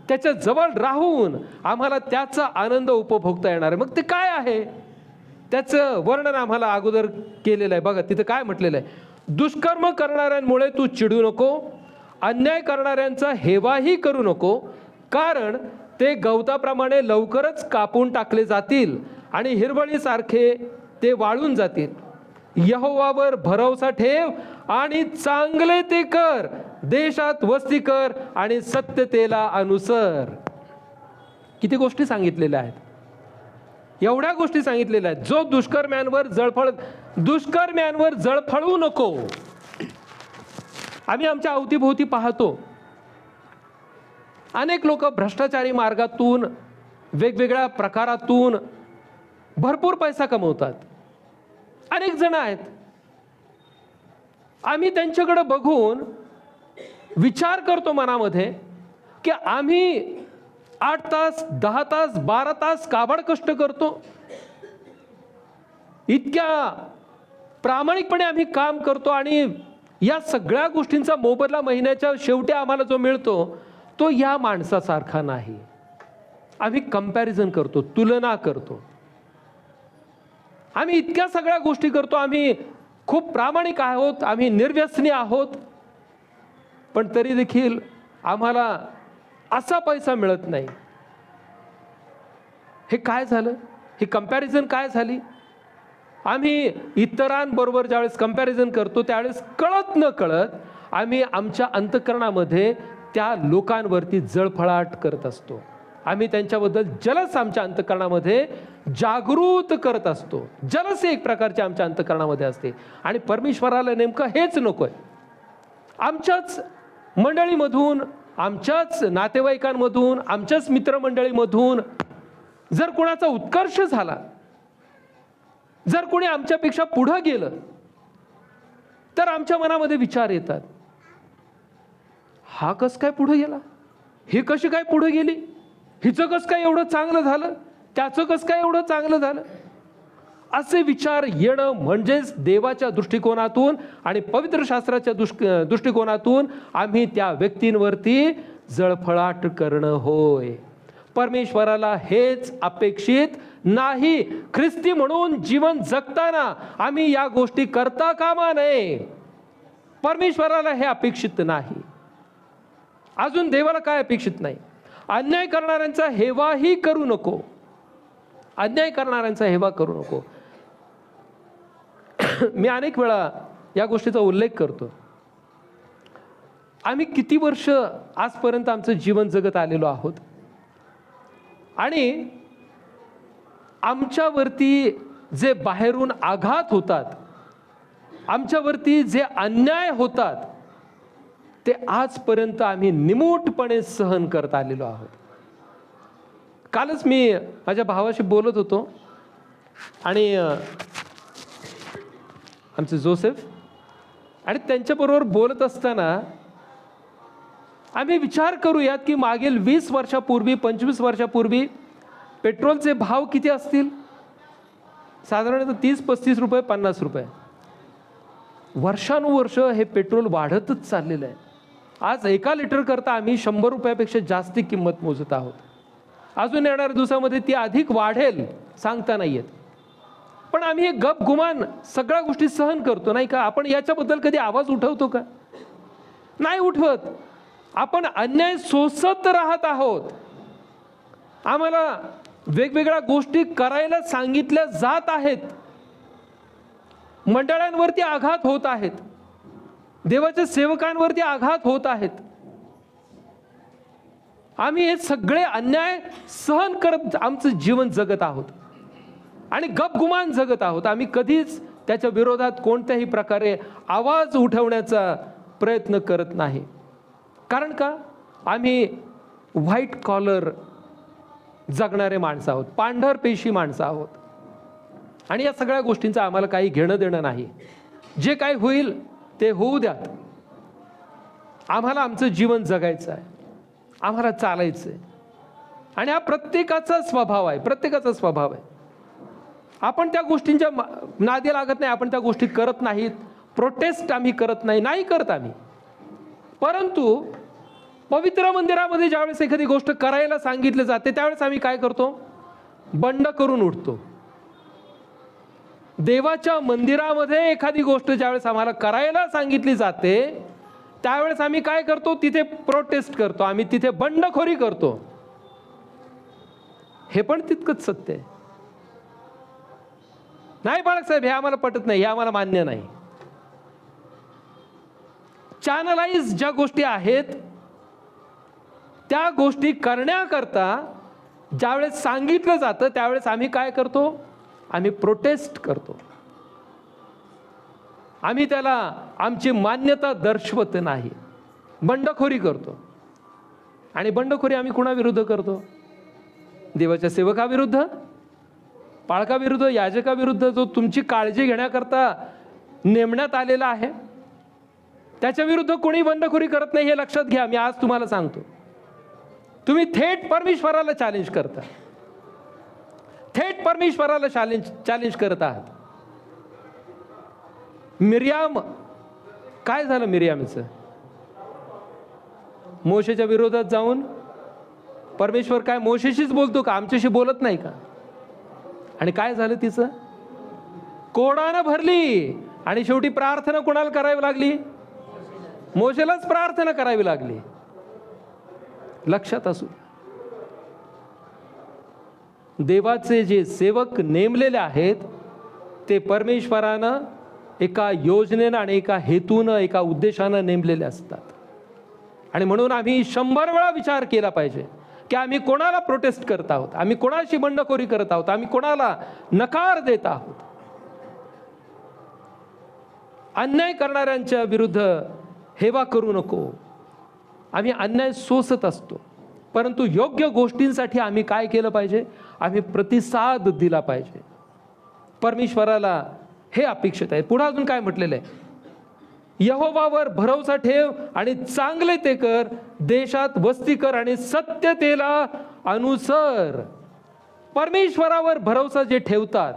त्याच्या जवळ राहून आम्हाला त्याचा आनंद उपभोगता येणार आहे. मग ते काय आहे त्याचं वर्णन आम्हाला अगोदर केलेलं आहे. बघा तिथं काय म्हटलेलं आहे, दुष्कर्म करणाऱ्यांमुळे तू चिडू नको, अन्याय करणाऱ्यांचा हेवाही करू नको, कारण ते गवताप्रमाणे लवकरच कापून टाकले जातील आणि हिरवळीसारखे ते वाळून जातील. यहोवावर भरोसा ठेव आणि चांगले ते कर, देशात वस्ती कर आणि सत्यतेला अनुसर. किती गोष्टी सांगितलेल्या आहेत, एवढ्या गोष्टी सांगितलेल्या आहेत. जो दुष्कर्म्यांवर जळफळू नको. आम्ही आमच्या अवतीभोवती पाहतो, अनेक लोक भ्रष्टाचारी मार्गातून, वेगवेगळ्या प्रकारातून भरपूर पैसा कमवतात. अनेक जण आहेत. आम्ही त्यांच्याकडे बघून विचार करतो मनामध्ये की आम्ही 8 तास, 10 तास, 12 तास काबाड कष्ट करतो, इतक्या प्रामाणिकपणे आम्ही काम करतो आणि या सगळ्या गोष्टींचा मोबदला महिन्याच्या शेवटी आम्हाला जो मिळतो तो या माणसासारखा नाही. आम्ही कंपॅरिझन करतो, तुलना करतो. आम्ही इतक्या सगळ्या गोष्टी करतो, आम्ही खूप प्रामाणिक आहोत, आम्ही निर्व्यसनी आहोत, पण तरी देखील आम्हाला असा पैसा मिळत नाही. हे काय झालं? ही कंपॅरिझन काय झाली? आम्ही इतरांबरोबर ज्यावेळेस कंपॅरिझन करतो त्यावेळेस कळत न कळत आम्ही आमच्या अंतःकरणामध्ये त्या लोकांवरती जळफळाट करत असतो. आम्ही त्यांच्याबद्दल जलस आमच्या अंतःकरणामध्ये जागृत करत असतो. जलस एक प्रकारची आमच्या अंतःकरणामध्ये असते आणि परमेश्वराला नेमकं हेच नको आहे. आमच्याच मंडळीमधून, आमच्याच नातेवाईकांमधून, आमच्याच मित्रमंडळीमधून जर कोणाचा उत्कर्ष झाला, जर कोणी आमच्यापेक्षा पुढं गेलं, तर आमच्या मनामध्ये विचार येतात, हा कसं काय पुढे गेला, हे कशी काय पुढे गेली, हिचं कसं काय एवढं चांगलं झालं, त्याचं कसं काय एवढं चांगलं झालं. असे विचार येणं म्हणजेच देवाच्या दृष्टिकोनातून आणि पवित्र शास्त्राच्या दृष्टिकोनातून आम्ही त्या व्यक्तींवरती जळफळाट करणं होय. परमेश्वराला हेच अपेक्षित नाही. ख्रिस्ती म्हणून जीवन जगताना आम्ही या गोष्टी करता कामा नये. परमेश्वराला हे अपेक्षित नाही. अजून देवाला काय अपेक्षित नाही? अन्याय करणाऱ्यांचा हेवाही करू नको. अन्याय करणाऱ्यांचा हेवा करू नको. मी अनेक वेळा या गोष्टीचा उल्लेख करतो. आम्ही किती वर्ष आजपर्यंत आमचं जीवन जगत आलेलो आहोत आणि आमच्यावरती जे बाहेरून आघात होतात, आमच्यावरती जे अन्याय होतात, ते आजपर्यंत आम्ही निमूटपणे सहन करत आलेलो आहोत. कालच मी माझ्या भावाशी बोलत होतो आणि आमचे जोसेफ, आणि त्यांच्याबरोबर बोलत असताना आम्ही विचार करूयात की मागील 20 वर्षापूर्वी, 25 वर्षापूर्वी पेट्रोलचे भाव किती असतील? साधारणतः 30-35 रुपये, 50 रुपये. वर्षानुवर्ष हे पेट्रोल वाढतच चाललेलं आहे. आज 1 लिटर करता आम्ही 100 रुपयापेक्षा जास्ती किंमत मोजत आहोत. अजून येणाऱ्या दिवसामध्ये ती अधिक वाढेल, सांगता नाही येत. पण आम्ही हे गपगुमान सगळ्या गोष्टी सहन करतो, नाही का? आपण याच्याबद्दल कधी आवाज उठवतो का? नाही उठवत. आपण अन्याय सोसत राहत आहोत. आम्हाला वेगवेगळ्या गोष्टी करायला सांगितल्या जात आहेत. मंडळांवरती आघात होत आहेत, देवाच्या सेवकांवरती आघात होत आहेत. आम्ही हे सगळे अन्याय सहन करत आमचं जीवन जगत आहोत आणि गपगुमान जगत आहोत. आम्ही कधीच त्याच्या विरोधात कोणत्याही प्रकारे आवाज उठवण्याचा प्रयत्न करत नाही. कारण का? आम्ही व्हाईट कॉलर जगणारे माणसं आहोत, पांढरपेशी माणसं आहोत आणि या सगळ्या गोष्टींचं आम्हाला काही घेणं देणं नाही. जे काही होईल ते होऊ द्यात. आम्हाला आमचं जीवन जगायचं आहे, आम्हाला चालायचं आहे. आणि हा प्रत्येकाचा स्वभाव आहे, प्रत्येकाचा स्वभाव आहे. आपण त्या गोष्टींच्या नादी लागत नाही, आपण त्या गोष्टी करत नाहीत, प्रोटेस्ट आम्ही करत नाही करत आम्ही. परंतु पवित्र मंदिरामध्ये ज्यावेळेस एखादी गोष्ट करायला सांगितली जाते त्यावेळेस आम्ही काय करतो? बंड करून उठतो. देवाच्या मंदिरामध्ये एखादी गोष्ट ज्यावेळेस आम्हाला करायला सांगितली जाते त्यावेळेस आम्ही काय करतो? तिथे प्रोटेस्ट करतो, आम्ही तिथे बंडखोरी करतो. हे पण तितकंच सत्य आहे. नाही बाळासाहेब, हे आम्हाला पटत नाही, हे आम्हाला मान्य नाही. चॅनलाइज ज्या गोष्टी आहेत त्या गोष्टी करण्याकरता ज्यावेळेस सांगितलं जातं त्यावेळेस आम्ही काय करतो? आम्ही प्रोटेस्ट करतो. आम्ही त्याला आमची मान्यता दर्शवत नाही, बंडखोरी करतो. आणि बंडखोरी आम्ही कुणाविरुद्ध करतो? देवाच्या सेवकाविरुद्ध, पाळकाविरुद्ध, याजकाविरुद्ध, जो तुमची काळजी घेण्याकरता नेमण्यात आलेला आहे त्याच्या विरुद्ध कोणी बंडखोरी करत नाही, हे लक्षात घ्या. मी आज तुम्हाला सांगतो, तुम्ही थेट परमेश्वराला चॅलेंज करता, थेट परमेश्वराला चॅलेंज करत आहात. मिर्याम, काय झालं मिर्यामचं? मोशेच्या विरोधात जाऊन परमेश्वर काय मोशेशीच बोलतो का? आमच्याशी बोलत नाही का? आणि काय झालं तिचं? कोडानं भरली आणि शेवटी प्रार्थना कोणाला करावी लागली? मोशेलाच प्रार्थना करावी लागली. लक्षात असू, देवाचे जे सेवक नेमलेले आहेत ते परमेश्वरानं एका योजनेनं आणि एका हेतूनं, एका उद्देशानं नेमलेले असतात. आणि म्हणून आम्ही 100 वेळा विचार केला पाहिजे की आम्ही कोणाला प्रोटेस्ट करत आहोत, आम्ही कोणाशी बंडखोरी करत आहोत, आम्ही कोणाला नकार देत आहोत. अन्याय करणाऱ्यांच्या विरुद्ध हेवा करू नको. आम्ही अन्याय सोसत असतो, परंतु योग्य गोष्टींसाठी आम्ही काय केलं पाहिजे? आम्ही प्रतिसाद दिला पाहिजे. परमेश्वराला हे अपेक्षित आहे. पुढे अजून काय म्हटलेलं आहे? यहोवावर भरोसा ठेव आणि चांगले ते कर, देशात वस्ती कर आणि सत्यतेला अनुसर. परमेश्वरावर भरोसा जे ठेवतात,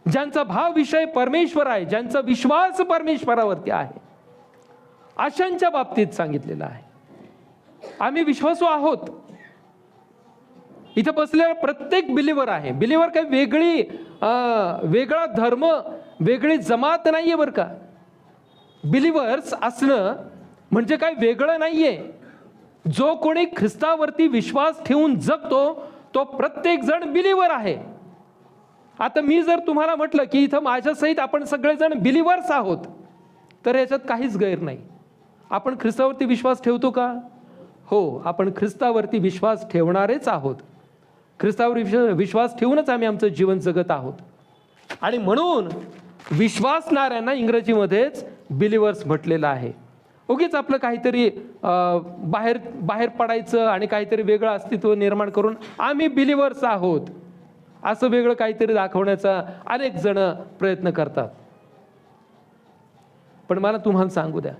ज्यांचा भाव विषय परमेश्वर आहे, ज्यांचा विश्वास परमेश्वरावरती आहे, अशांच्या बाबतीत सांगितलेलं आहे. आम्ही विश्वासू आहोत. इथं बसलेला प्रत्येक बिलीवर आहे. बिलीवर काही वेगळा धर्म, वेगळी जमात नाहीये बरं का. बिलीवर्स असणं म्हणजे काही वेगळं नाहीये. जो कोणी ख्रिस्तावरती विश्वास ठेवून जगतो तो प्रत्येक जण बिलीवर आहे. आता मी जर तुम्हाला म्हटलं की इथं माझ्या सहित आपण सगळेजण बिलीवर्स आहोत, तर याच्यात काहीच गैर नाही. आपण ख्रिस्तावरती विश्वास ठेवतो का? हो, आपण ख्रिस्तावरती विश्वास ठेवणारेच आहोत. ख्रिस्तावर विश्वास ठेवूनच आम्ही आमचं जीवन जगत आहोत. आणि म्हणून विश्वासणाऱ्यांना इंग्रजीमध्येच बिलिव्हर्स म्हटलेलं आहे. उगीच आपलं काहीतरी बाहेर पडायचं आणि काहीतरी वेगळं अस्तित्व निर्माण करून आम्ही बिलिव्हर्स आहोत असं वेगळं काहीतरी दाखवण्याचा अनेक जण प्रयत्न करतात. पण मला तुम्हाला सांगू द्या,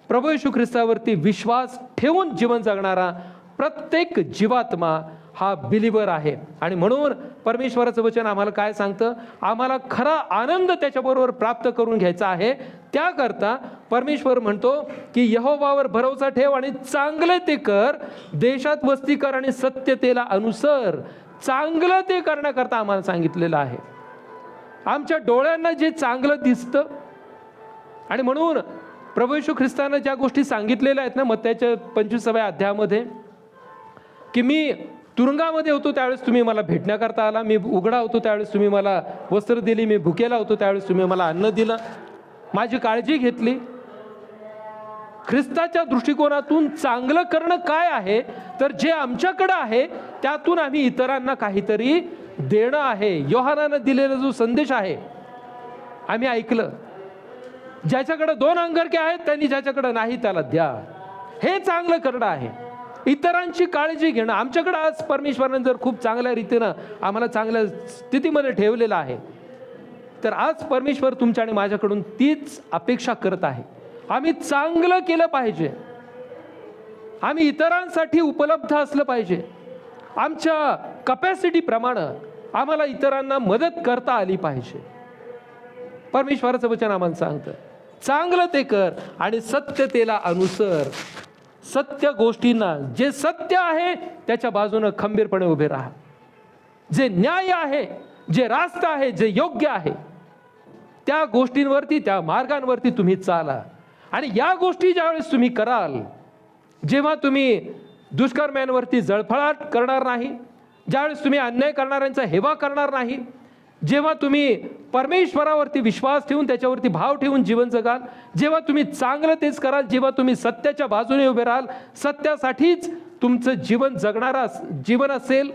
प्रभू येशू ख्रिस्तावरती विश्वास ठेवून जीवन जगणारा प्रत्येक जीवात्मा हा बिलीवर आहे. आणि म्हणून परमेश्वराचं वचन आम्हाला काय सांगतं? आम्हाला खरा आनंद त्याच्याबरोबर प्राप्त करून घ्यायचा आहे. त्याकरता परमेश्वर म्हणतो की यहोवावर भरोसा ठेव आणि चांगले ते कर, देशात वस्ती कर आणि सत्यतेला अनुसर. चांगलं ते करण्याकरता आम्हाला सांगितलेलं आहे. आमच्या डोळ्यांना जे चांगलं दिसतं, आणि म्हणून प्रभू येशू ख्रिस्तानं ज्या गोष्टी सांगितलेल्या आहेत ना मत्तयाच्या 25व्या अध्यायामध्ये, की मी तुरुंगामध्ये होतो त्यावेळेस तुम्ही मला भेटण्याकरता आला, मी उघडा होतो त्यावेळेस तुम्ही मला वस्त्र दिली, मी भुकेला होतो त्यावेळेस तुम्ही मला अन्न दिलं, माझी काळजी घेतली. ख्रिस्ताच्या दृष्टिकोनातून चांगलं करणं काय आहे? तर जे आमच्याकडं आहे त्यातून आम्ही इतरांना काहीतरी देणं आहे. योहानानं दिलेला जो संदेश आहे आम्ही ऐकलं, ज्याच्याकडे 2 अंगरखे आहेत त्यांनी ज्याच्याकडे नाही त्याला द्या. हे चांगलं करणं आहे, इतरांची काळजी घेणं. आमच्याकडे आज परमेश्वराने जर खूप चांगल्या रीतीनं आम्हाला चांगल्या स्थितीमध्ये ठेवलेलं आहे, तर आज परमेश्वर तुमच्या आणि माझ्याकडून तीच अपेक्षा करत आहे. आम्ही चांगलं केलं पाहिजे. आम्ही इतरांसाठी उपलब्ध असलं पाहिजे. आमच्या कपॅसिटीप्रमाणे आम्हाला इतरांना मदत करता आली पाहिजे. परमेश्वराचं वचन आम्हाला सांगतं, चांगलं ते कर आणि सत्यतेला अनुसर. सत्य गोष्टींना, जे सत्य आहे त्याच्या बाजूनं खंबीरपणे उभे राहा. जे न्याय आहे, जे रास्त आहे, जे योग्य आहे, त्या गोष्टींवरती, त्या मार्गांवरती तुम्ही चाला. आणि या गोष्टी ज्यावेळेस तुम्ही कराल, जेव्हा तुम्ही दुष्कर्म्यांवरती जळफळाट करणार नाही, ज्यावेळेस तुम्ही अन्याय करणाऱ्यांचा हेवा करणार नाही, जेव्हा तुम्ही परमेश्वरावरती विश्वास ठेवून, त्याच्यावरती भाव ठेवून जीवन जगाल, जेव्हा तुम्ही चांगलं तेच कराल, जेव्हा तुम्ही सत्याच्या बाजूने उभे राहाल, सत्यासाठीच तुमचं जीवन जगणारा जीवन असेल,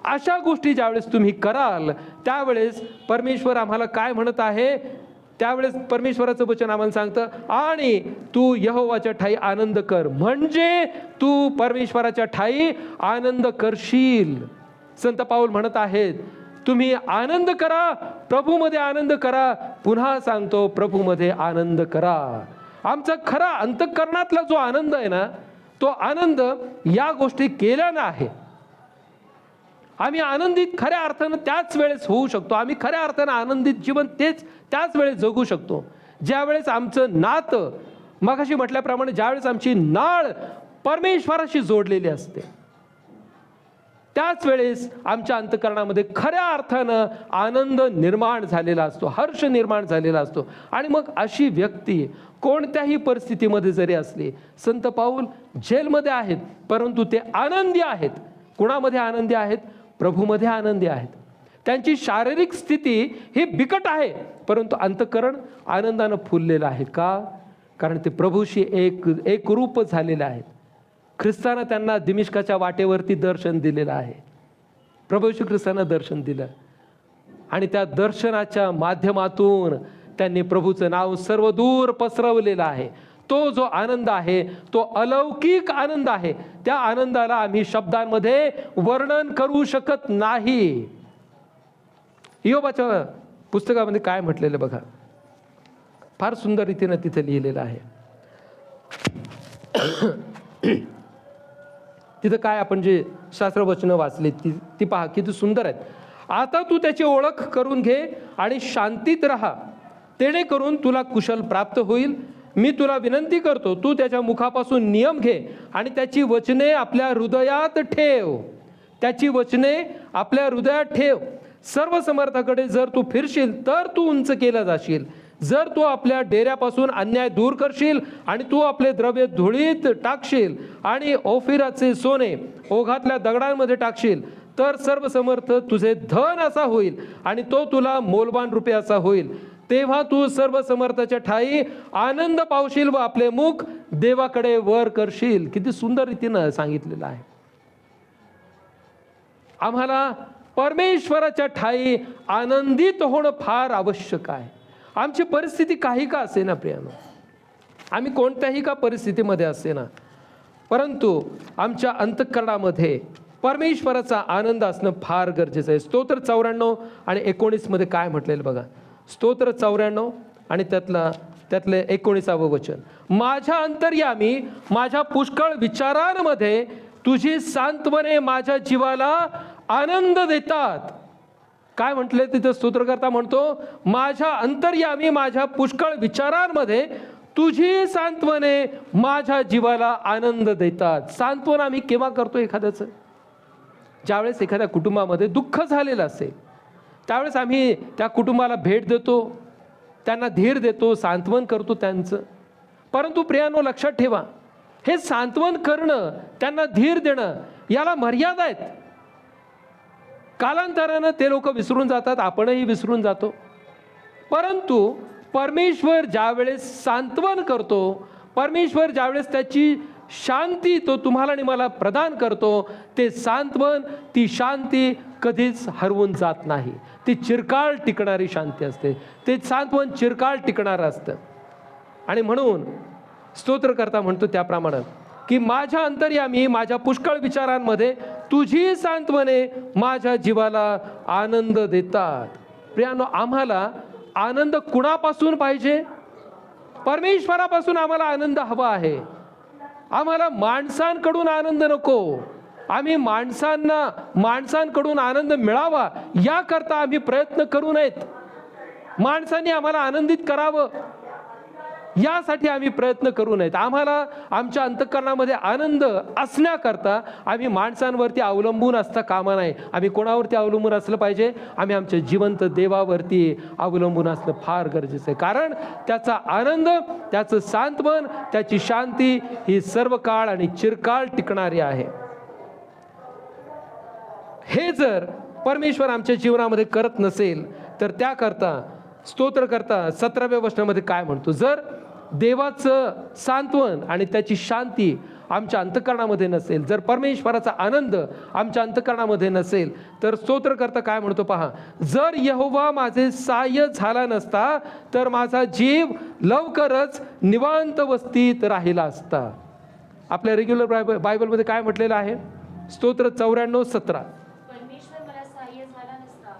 अशा गोष्टी ज्यावेळेस तुम्ही कराल, त्यावेळेस परमेश्वर आम्हाला काय म्हणत आहे, त्यावेळेस परमेश्वराचं वचन आम्हाला सांगतं, आणि तू यहोवाच्या ठाई आनंद कर. म्हणजे तू परमेश्वराच्या ठाई आनंद करशील. संत पाऊल म्हणत आहेत, तुम्ही आनंद करा, प्रभूमध्ये आनंद करा. पुन्हा सांगतो, प्रभूमध्ये आनंद करा. आमचा खरा अंतःकरणातला जो आनंद आहे ना, तो आनंद या गोष्टी केल्यानं आहे. आम्ही आनंदित खऱ्या अर्थानं त्याच वेळेस होऊ शकतो. आम्ही खऱ्या अर्थानं आनंदित जीवन त्याच वेळेस जगू शकतो, ज्यावेळेस आमचं नातं, मगाशी म्हटल्याप्रमाणे, ज्यावेळेस आमची नाळ परमेश्वराशी जोडलेली असते, त्याच वेळेस आमच्या अंतःकरणामध्ये खऱ्या अर्थानं आनंद निर्माण झालेला असतो, हर्ष निर्माण झालेला असतो. आणि मग अशी व्यक्ती कोणत्याही परिस्थितीमध्ये जरी असली, संत पाऊल जेलमध्ये आहेत, परंतु ते आनंदी आहेत. कुणामध्ये आनंदी आहेत? प्रभूमध्ये आनंदी आहेत. त्यांची शारीरिक स्थिती ही बिकट आहे, परंतु अंतःकरण आनंदानं फुललेलं आहे. का? कारण ते प्रभूशी एक रूप झालेले आहेत. ख्रिस्तानं त्यांना दिमिश्काच्या वाटेवरती दर्शन दिलेलं आहे. प्रभू येशू ख्रिस्तानं दर्शन दिलं, आणि त्या दर्शनाच्या माध्यमातून त्यांनी प्रभूचं नाव सर्वदूर पसरवलेलं आहे. तो जो आनंद आहे, तो अलौकिक आनंद आहे. त्या आनंदाला आम्ही शब्दांमध्ये वर्णन करू शकत नाही. इयोबाच्या पुस्तकामध्ये काय म्हटलेलं बघा, फार सुंदर रीतीनं तिथे लिहिलेलं आहे. तिथं काय आपण जे शास्त्रवचनं वाचली ती पहा, किती सुंदर आहेत. आता तू त्याची ओळख करून घे आणि शांतीत राहा, तेणेकरून तुला कुशल प्राप्त होईल. मी तुला विनंती करतो, तू त्याच्या मुखापासून नियम घे आणि त्याची वचने आपल्या हृदयात ठेव. त्याची वचने आपल्या हृदयात ठेव. सर्व समर्थाकडे जर तू फिरशील तर तू उंच केला जाशील. जर तू आपल्या डेऱ्यापासून अन्याय दूर करशील आणि तू आपले द्रव्य धुळीत टाकशील आणि ओफिराचे सोने ओघातल्या दगडांमध्ये टाकशील, तर सर्व समर्थ तुझे धन असा होईल आणि तो तुला मोलवान रूपे असा होईल. तेव्हा तू सर्व समर्थाच्या ठाई आनंद पावशील व आपले मुख देवाकडे वर करशील. किती सुंदर रीतीनं सांगितलेलं आहे. आम्हाला परमेश्वराच्या ठाई आनंदित होणं फार आवश्यक आहे. आमची परिस्थिती काही का असे ना प्रियानो, आम्ही कोणत्याही का परिस्थितीमध्ये असे ना, परंतु आमच्या अंतःकरणामध्ये परमेश्वराचा आनंद असणं फार गरजेचं आहे. स्तोत्र 94 आणि 19 मध्ये काय म्हटलेलं बघा. स्तोत्र 94 आणि त्यातले 19वे वचन. माझ्या अंतर्यामी माझ्या पुष्कळ विचारांमध्ये तुझी सांत्वने माझ्या जीवाला आनंद देतात. काय म्हटले तिथं स्तोत्रकर्ता म्हणतो, माझ्या अंतर्यामी माझ्या पुष्कळ विचारांमध्ये तुझी सांत्वने माझ्या जीवाला आनंद देतात. सांत्वन आम्ही केव्हा करतो एखाद्याचं? ज्यावेळेस एखाद्या कुटुंबामध्ये दुःख झालेलं असेल, त्यावेळेस आम्ही त्या कुटुंबाला भेट देतो, त्यांना धीर देतो, सांत्वन करतो त्यांचं. परंतु प्रियानो, लक्षात ठेवा, हे सांत्वन करणं, त्यांना धीर देणं, याला मर्यादा आहेत. कालांतरानं ते लोक विसरून जातात, आपणही विसरून जातो. परंतु परमेश्वर ज्यावेळेस सांत्वन करतो, परमेश्वर ज्यावेळेस त्याची शांती तो तुम्हाला आणि मला प्रदान करतो, ते सांत्वन, ती शांती कधीच हरवून जात नाही. ती चिरकाळ टिकणारी शांती असते. ते सांत्वन चिरकाळ टिकणारं असतं. आणि म्हणून स्तोत्रकर्ता म्हणतो त्याप्रमाणे की माझ्या अंतर्यामी माझ्या पुष्कळ विचारांमध्ये तुझी सांत्वने माझ्या जीवाला आनंद देतात. प्रियानो, आम्हाला आनंद कुणापासून पाहिजे? परमेश्वरापासून आम्हाला आनंद हवा आहे. आम्हाला माणसांकडून आनंद नको. आम्ही माणसांकडून आनंद मिळावा याकरता आम्ही प्रयत्न करू नयेत. माणसांनी आम्हाला आनंदित करावं यासाठी आम्ही प्रयत्न करू नयेत. आम्हाला आमच्या अंतःकरणामध्ये आनंद असण्याकरता आम्ही माणसांवरती अवलंबून असता कामा नये. आम्ही कोणावरती अवलंबून असलं पाहिजे? आम्ही आमच्या जिवंत देवावरती अवलंबून असणं फार गरजेचं आहे. कारण त्याचा आनंद, त्याचं सांत्वन, त्याची शांती ही सर्व काळ आणि चिरकाळ टिकणारी आहे. हे जर परमेश्वर आमच्या जीवनामध्ये करत नसेल तर त्याकरता स्तोत्रकर्ता 17व्या वचनामध्ये काय म्हणतो? जर देवाचं सांत्वन आणि त्याची शांती आमच्या अंतःकरणामध्ये नसेल, जर परमेश्वराचा आनंद आमच्या अंतःकरणामध्ये नसेल, तर स्तोत्रकर्ता काय म्हणतो पहा, जर यहोवा माझे सहाय्य झाला नसता तर माझा जीव लवकरच निवांत वस्तीत राहिला असता. आपल्या रेग्युलर बायबलमध्ये काय म्हटलेलं आहे? स्तोत्र 94:17.
परमेश्वर मला सहाय्य झाला नसता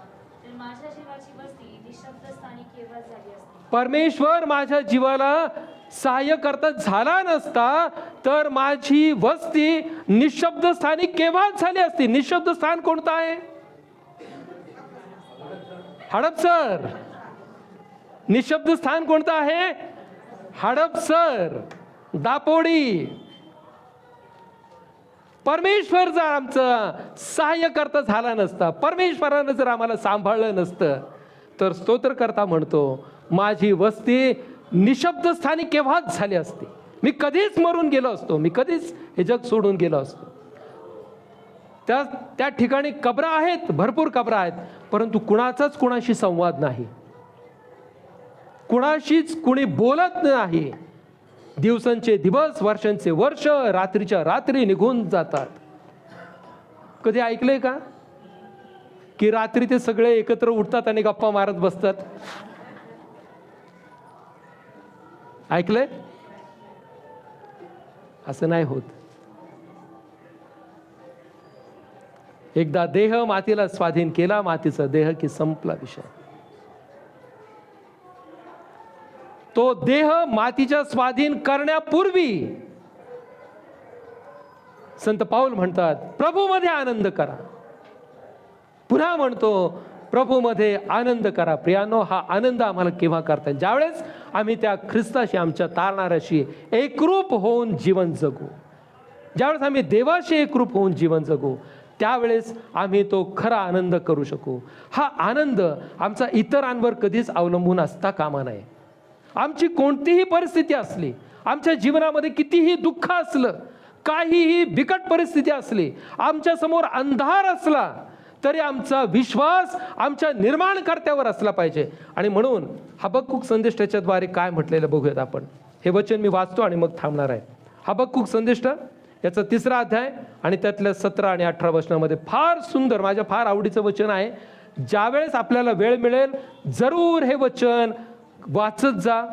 तर माझ्या जीवाची वस्ती निशब्द स्थानी केव्हा झाली असती.
परमेश्वर माझ्या जीवाला सहाय्य करता झाला नसता तर माझी वस्ती निशब्द स्थानी केव्हा झाली असती. निशब्द स्थान कोणतं आहे? हडपसर. निशब्द स्थान कोणतं आहे? हडपसर, दापोडी. परमेश्वर जर आमचं सहाय्य करता झाला नसता, परमेश्वरानं जर आम्हाला सांभाळलं नसतं, तर स्तोत्रकर्ता म्हणतो माझी वस्ती निशब्द स्थानी केव्हाच झाली असती. मी कधीच मरून गेलो असतो, मी कधीच हे जग सोडून गेलो असतो. त्या ठिकाणी कब्रा आहेत, भरपूर कब्रा आहेत, परंतु कुणाचाच कुणाशी संवाद नाही, कुणाशीच कुणी बोलत नाही. दिवसांचे दिवस, वर्षांचे वर्ष, रात्रीच्या रात्री निघून जातात. कधी ऐकलंय का की रात्री ते सगळे एकत्र उठतात आणि गप्पा मारत बसतात? ऐकलंय? असं नाही होत. एकदा देह मातीला स्वाधीन केला, मातीचा देह की संपला विषय. तो देह मातीच्या स्वाधीन करण्यापूर्वी संत पाऊल म्हणतात प्रभूमध्ये आनंद करा. पुन्हा म्हणतो प्रभूमध्ये आनंद करा. प्रियानो, हा आनंद आम्हाला केव्हा करता येईल? ज्यावेळेस आम्ही त्या ख्रिस्ताशी, आमच्या तारणाऱ्याशी एकरूप होऊन जीवन जगू. ज्यावेळेस आम्ही देवाशी एकरूप होऊन जीवन जगू, त्यावेळेस आम्ही तो खरा आनंद करू शकू. हा आनंद आमचा इतरांवर कधीच अवलंबून असता कामा नये. आमची कोणतीही परिस्थिती असली, आमच्या जीवनामध्ये कितीही दुःख असलं, काहीही बिकट परिस्थिती असली, आमच्या समोर अंधार असला, तरी आमचा विश्वास आमच्या निर्माणकर्त्यावर असला पाहिजे. आणि म्हणून हबक्कुक संदेष्टाच्या द्वारे काय म्हटलेलं बघूयात आपण. हे वचन मी वाचतो आणि मग थांबणार आहे. हबक्कुक संदेष्ट याचा 3रा अध्याय आणि त्यातल्या 17 आणि 18 वचनामध्ये फार सुंदर, माझ्या फार आवडीचं वचन आहे. ज्यावेळेस आपल्याला वेळ मिळेल जरूर हे वचन वाचत जा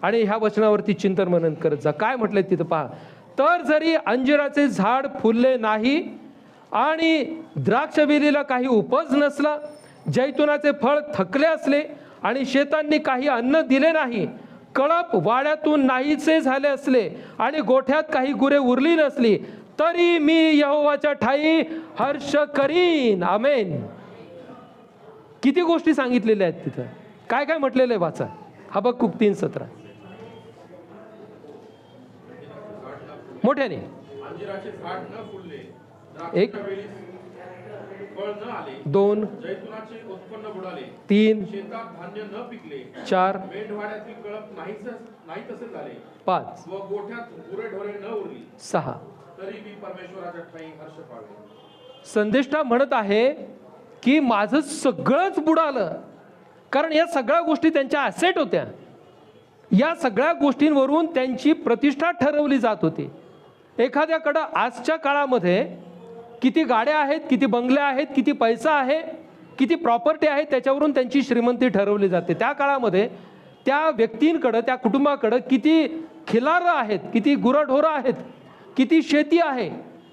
आणि ह्या वचनावरती चिंतन मनन करत जा. काय म्हटलंय तिथं पहा. तर जरी अंजिराचे झाड फुलले नाही आणि द्राक्षवेलीला काही उपज नसला, जैतुनाचे फळ थकले असले आणि शेतांनी काही अन्न दिले नाही, कळप वाड्यातून नाहीसे झाले असले आणि गोठ्यात काही गुरे उरली नसली, तरी मी यहोवाच्या ठाई हर्ष करीन. आमेन. किती गोष्टी सांगितलेल्या आहेत तिथं. काय काय म्हटलेलं आहे वाचा. हबक्कुक 3:17 मोठ्याने.
अंजिराचे झाड न फुलले,
एक.
द्राक्षाच्या वेळी फळ न आले,
2,
जैतुनाचे उत्पन्न बुडाले,
3,
शेतात धान्य न पिकले,
4,
मेंढवाड्यातील कळप नाही तसे झाले,
5,
व गोठ्यात गुरेढोरे न उरली,
6.
तरी मी परमेश्वराच्या ठाई हर्ष पावेन.
संदेष्टा म्हणत आहे की माझं सगळंच बुडालं, कारण या सगळ्या गोष्टी त्यांच्या ॲसेट होत्या. या सगळ्या गोष्टींवरून त्यांची प्रतिष्ठा ठरवली जात होती. एखाद्याकडं आजच्या काळामध्ये किती गाड्या आहेत, किती बंगल्या आहेत, किती पैसा आहे, किती प्रॉपर्टी आहे, त्याच्यावरून त्यांची श्रीमंती ठरवली जाते. त्या काळामध्ये त्या व्यक्तींकडं, त्या कुटुंबाकडं किती खिलारं आहेत, किती गुरंढोरं आहेत, किती शेती आहे,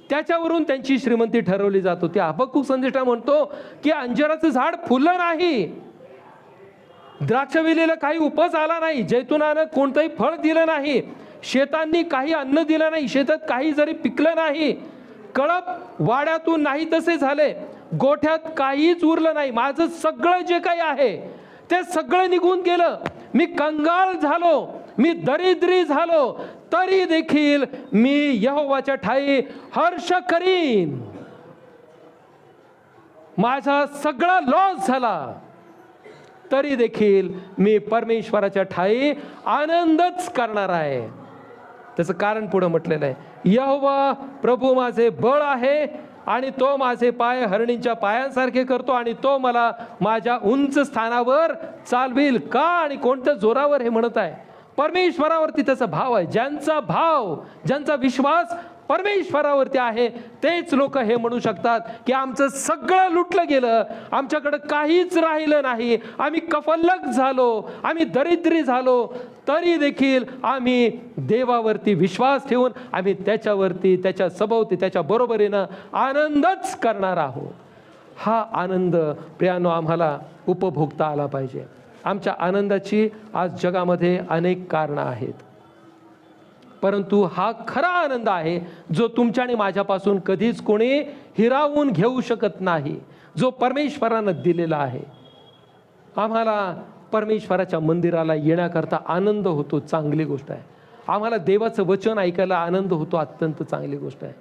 त्याच्यावरून त्यांची श्रीमंती ठरवली जात होती. हबक्कुक संदेष्टा म्हणतो की अंजिराचं झाड फुललं नाही, द्राक्षवेलीला काही उपज आला नाही, जैतुनानं कोणतंही फळ दिलं नाही, शेतांनी काही अन्न दिलं नाही, शेतात काही जरी पिकलं नाही, कळप वाड्यातून नाही तसे झाले, गोठ्यात काहीच उरलं नाही, माझं सगळं जे काही आहे ते सगळं निघून गेलं, मी कंगाल झालो, मी दरिद्री झालो, तरी देखील मी यहोवाच्या ठाई हर्ष करीन. माझा सगळा लॉस झाला तरी देखील मी परमेश्वराच्या ठाई आनंदच करणार आहे. त्याचं कारण पुढे म्हटलेलं आहे, यहोवा प्रभू माझे बळ आहे आणि तो माझे पाय हरणींच्या पायांसारखे करतो आणि तो मला माझ्या उंच स्थानावर चालविल. का आणि कोणत्या जोरावर हे म्हणत आहे? परमेश्वरावरती त्याचा भाव आहे. ज्यांचा विश्वास परमेश्वरावरती आहे तेच लोक हे म्हणू शकतात की आमचं सगळं लुटलं गेलं, आमच्याकडे काहीच राहिलं नाही, आम्ही कफल्लक झालो, आम्ही दरिद्री झालो, तरी देखील आम्ही देवावरती विश्वास ठेवून आम्ही त्याच्यावरती, त्याच्या सभोवती, त्याच्या बरोबरीनं आनंदच करणार आहोत. हा आनंद प्रियानो आम्हाला उपभोगता आला पाहिजे. आमच्या आनंदाची आज जगामध्ये अनेक कारणं आहेत, परंतु हा खरा आनंद आहे जो तुमच्या आणि माझ्यापासून कधीच कोणी हिरावून घेऊ शकत नाही, जो परमेश्वरानं दिलेला आहे. आम्हाला परमेश्वराच्या मंदिराला येण्याकरता आनंद होतो, चांगली गोष्ट आहे. आम्हाला देवाचं वचन ऐकायला आनंद होतो, अत्यंत चांगली गोष्ट आहे.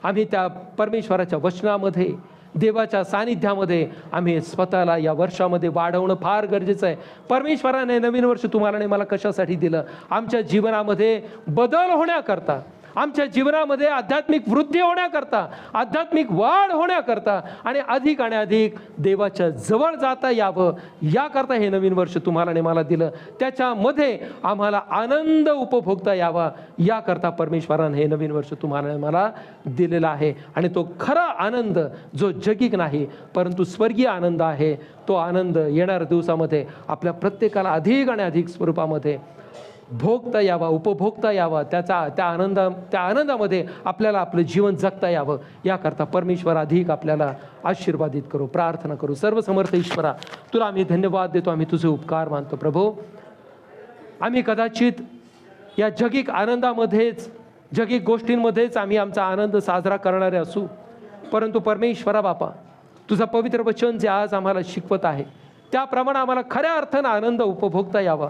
आम्ही त्या परमेश्वराच्या वचनामध्ये, देवाच्या सानिध्यामध्ये आम्ही स्वतःला या वर्षामध्ये वाढवणं फार गरजेचं आहे. परमेश्वराने नवीन वर्ष तुम्हाला आणि मला कशासाठी दिलं? आमच्या जीवनामध्ये बदल होण्याकरता, आमच्या जीवनामध्ये आध्यात्मिक वृद्धी होण्याकरता, आध्यात्मिक वाढ होण्याकरता आणि अधिक देवाच्या जवळ जाता यावं याकरता हे नवीन वर्ष तुम्हाला आणि मला दिलं. त्याच्यामध्ये आम्हाला आनंद उपभोगता यावा याकरता परमेश्वराने हे नवीन वर्ष तुम्हाला आणि मला दिलेला आहे. आणि तो खरा आनंद जो जगिक नाही परंतु स्वर्गीय आनंद आहे, तो आनंद येणाऱ्या दिवसामध्ये आपल्या प्रत्येकाला अधिक स्वरूपामध्ये भोगता यावा, उपभोगता यावा. त्या आनंदामध्ये आपल्याला आपलं जीवन जगता यावं याकरता परमेश्वर अधिक आपल्याला आशीर्वादित करू. प्रार्थना करू. सर्वसमर्थ ईश्वरा, तुला आम्ही धन्यवाद देतो, आम्ही तुझे उपकार मानतो. प्रभू, आम्ही कदाचित या जगिक आनंदामध्येच, जगिक गोष्टींमध्येच आम्ही आमचा आनंद साजरा करणारे असू, परंतु परमेश्वरा बापा, तुझं पवित्र वचन जे आज आम्हाला शिकवत आहे त्याप्रमाणे आम्हाला खऱ्या अर्थानं आनंद उपभोगता यावा,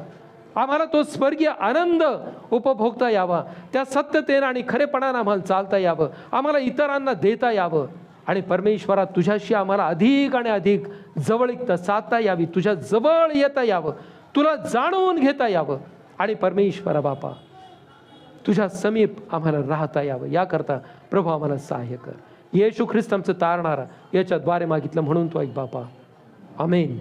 आम्हाला तो स्वर्गीय आनंद उपभोगता यावा, त्या सत्यतेनं आणि खरेपणानं आम्हाला चालता यावं, आम्हाला इतरांना देता यावं आणि परमेश्वरा तुझ्याशी आम्हाला अधिक जवळीकता साधता यावी, तुझ्या जवळ येता यावं, तुला जाणून घेता यावं आणि परमेश्वरा बापा तुझ्या समीप आम्हाला राहता यावं याकरता प्रभू आम्हाला सहाय्य कर. येशू ख्रिस्त आमचं तारणारा याच्याद्वारे मागितलं म्हणून तो ऐक बापा. आमेन.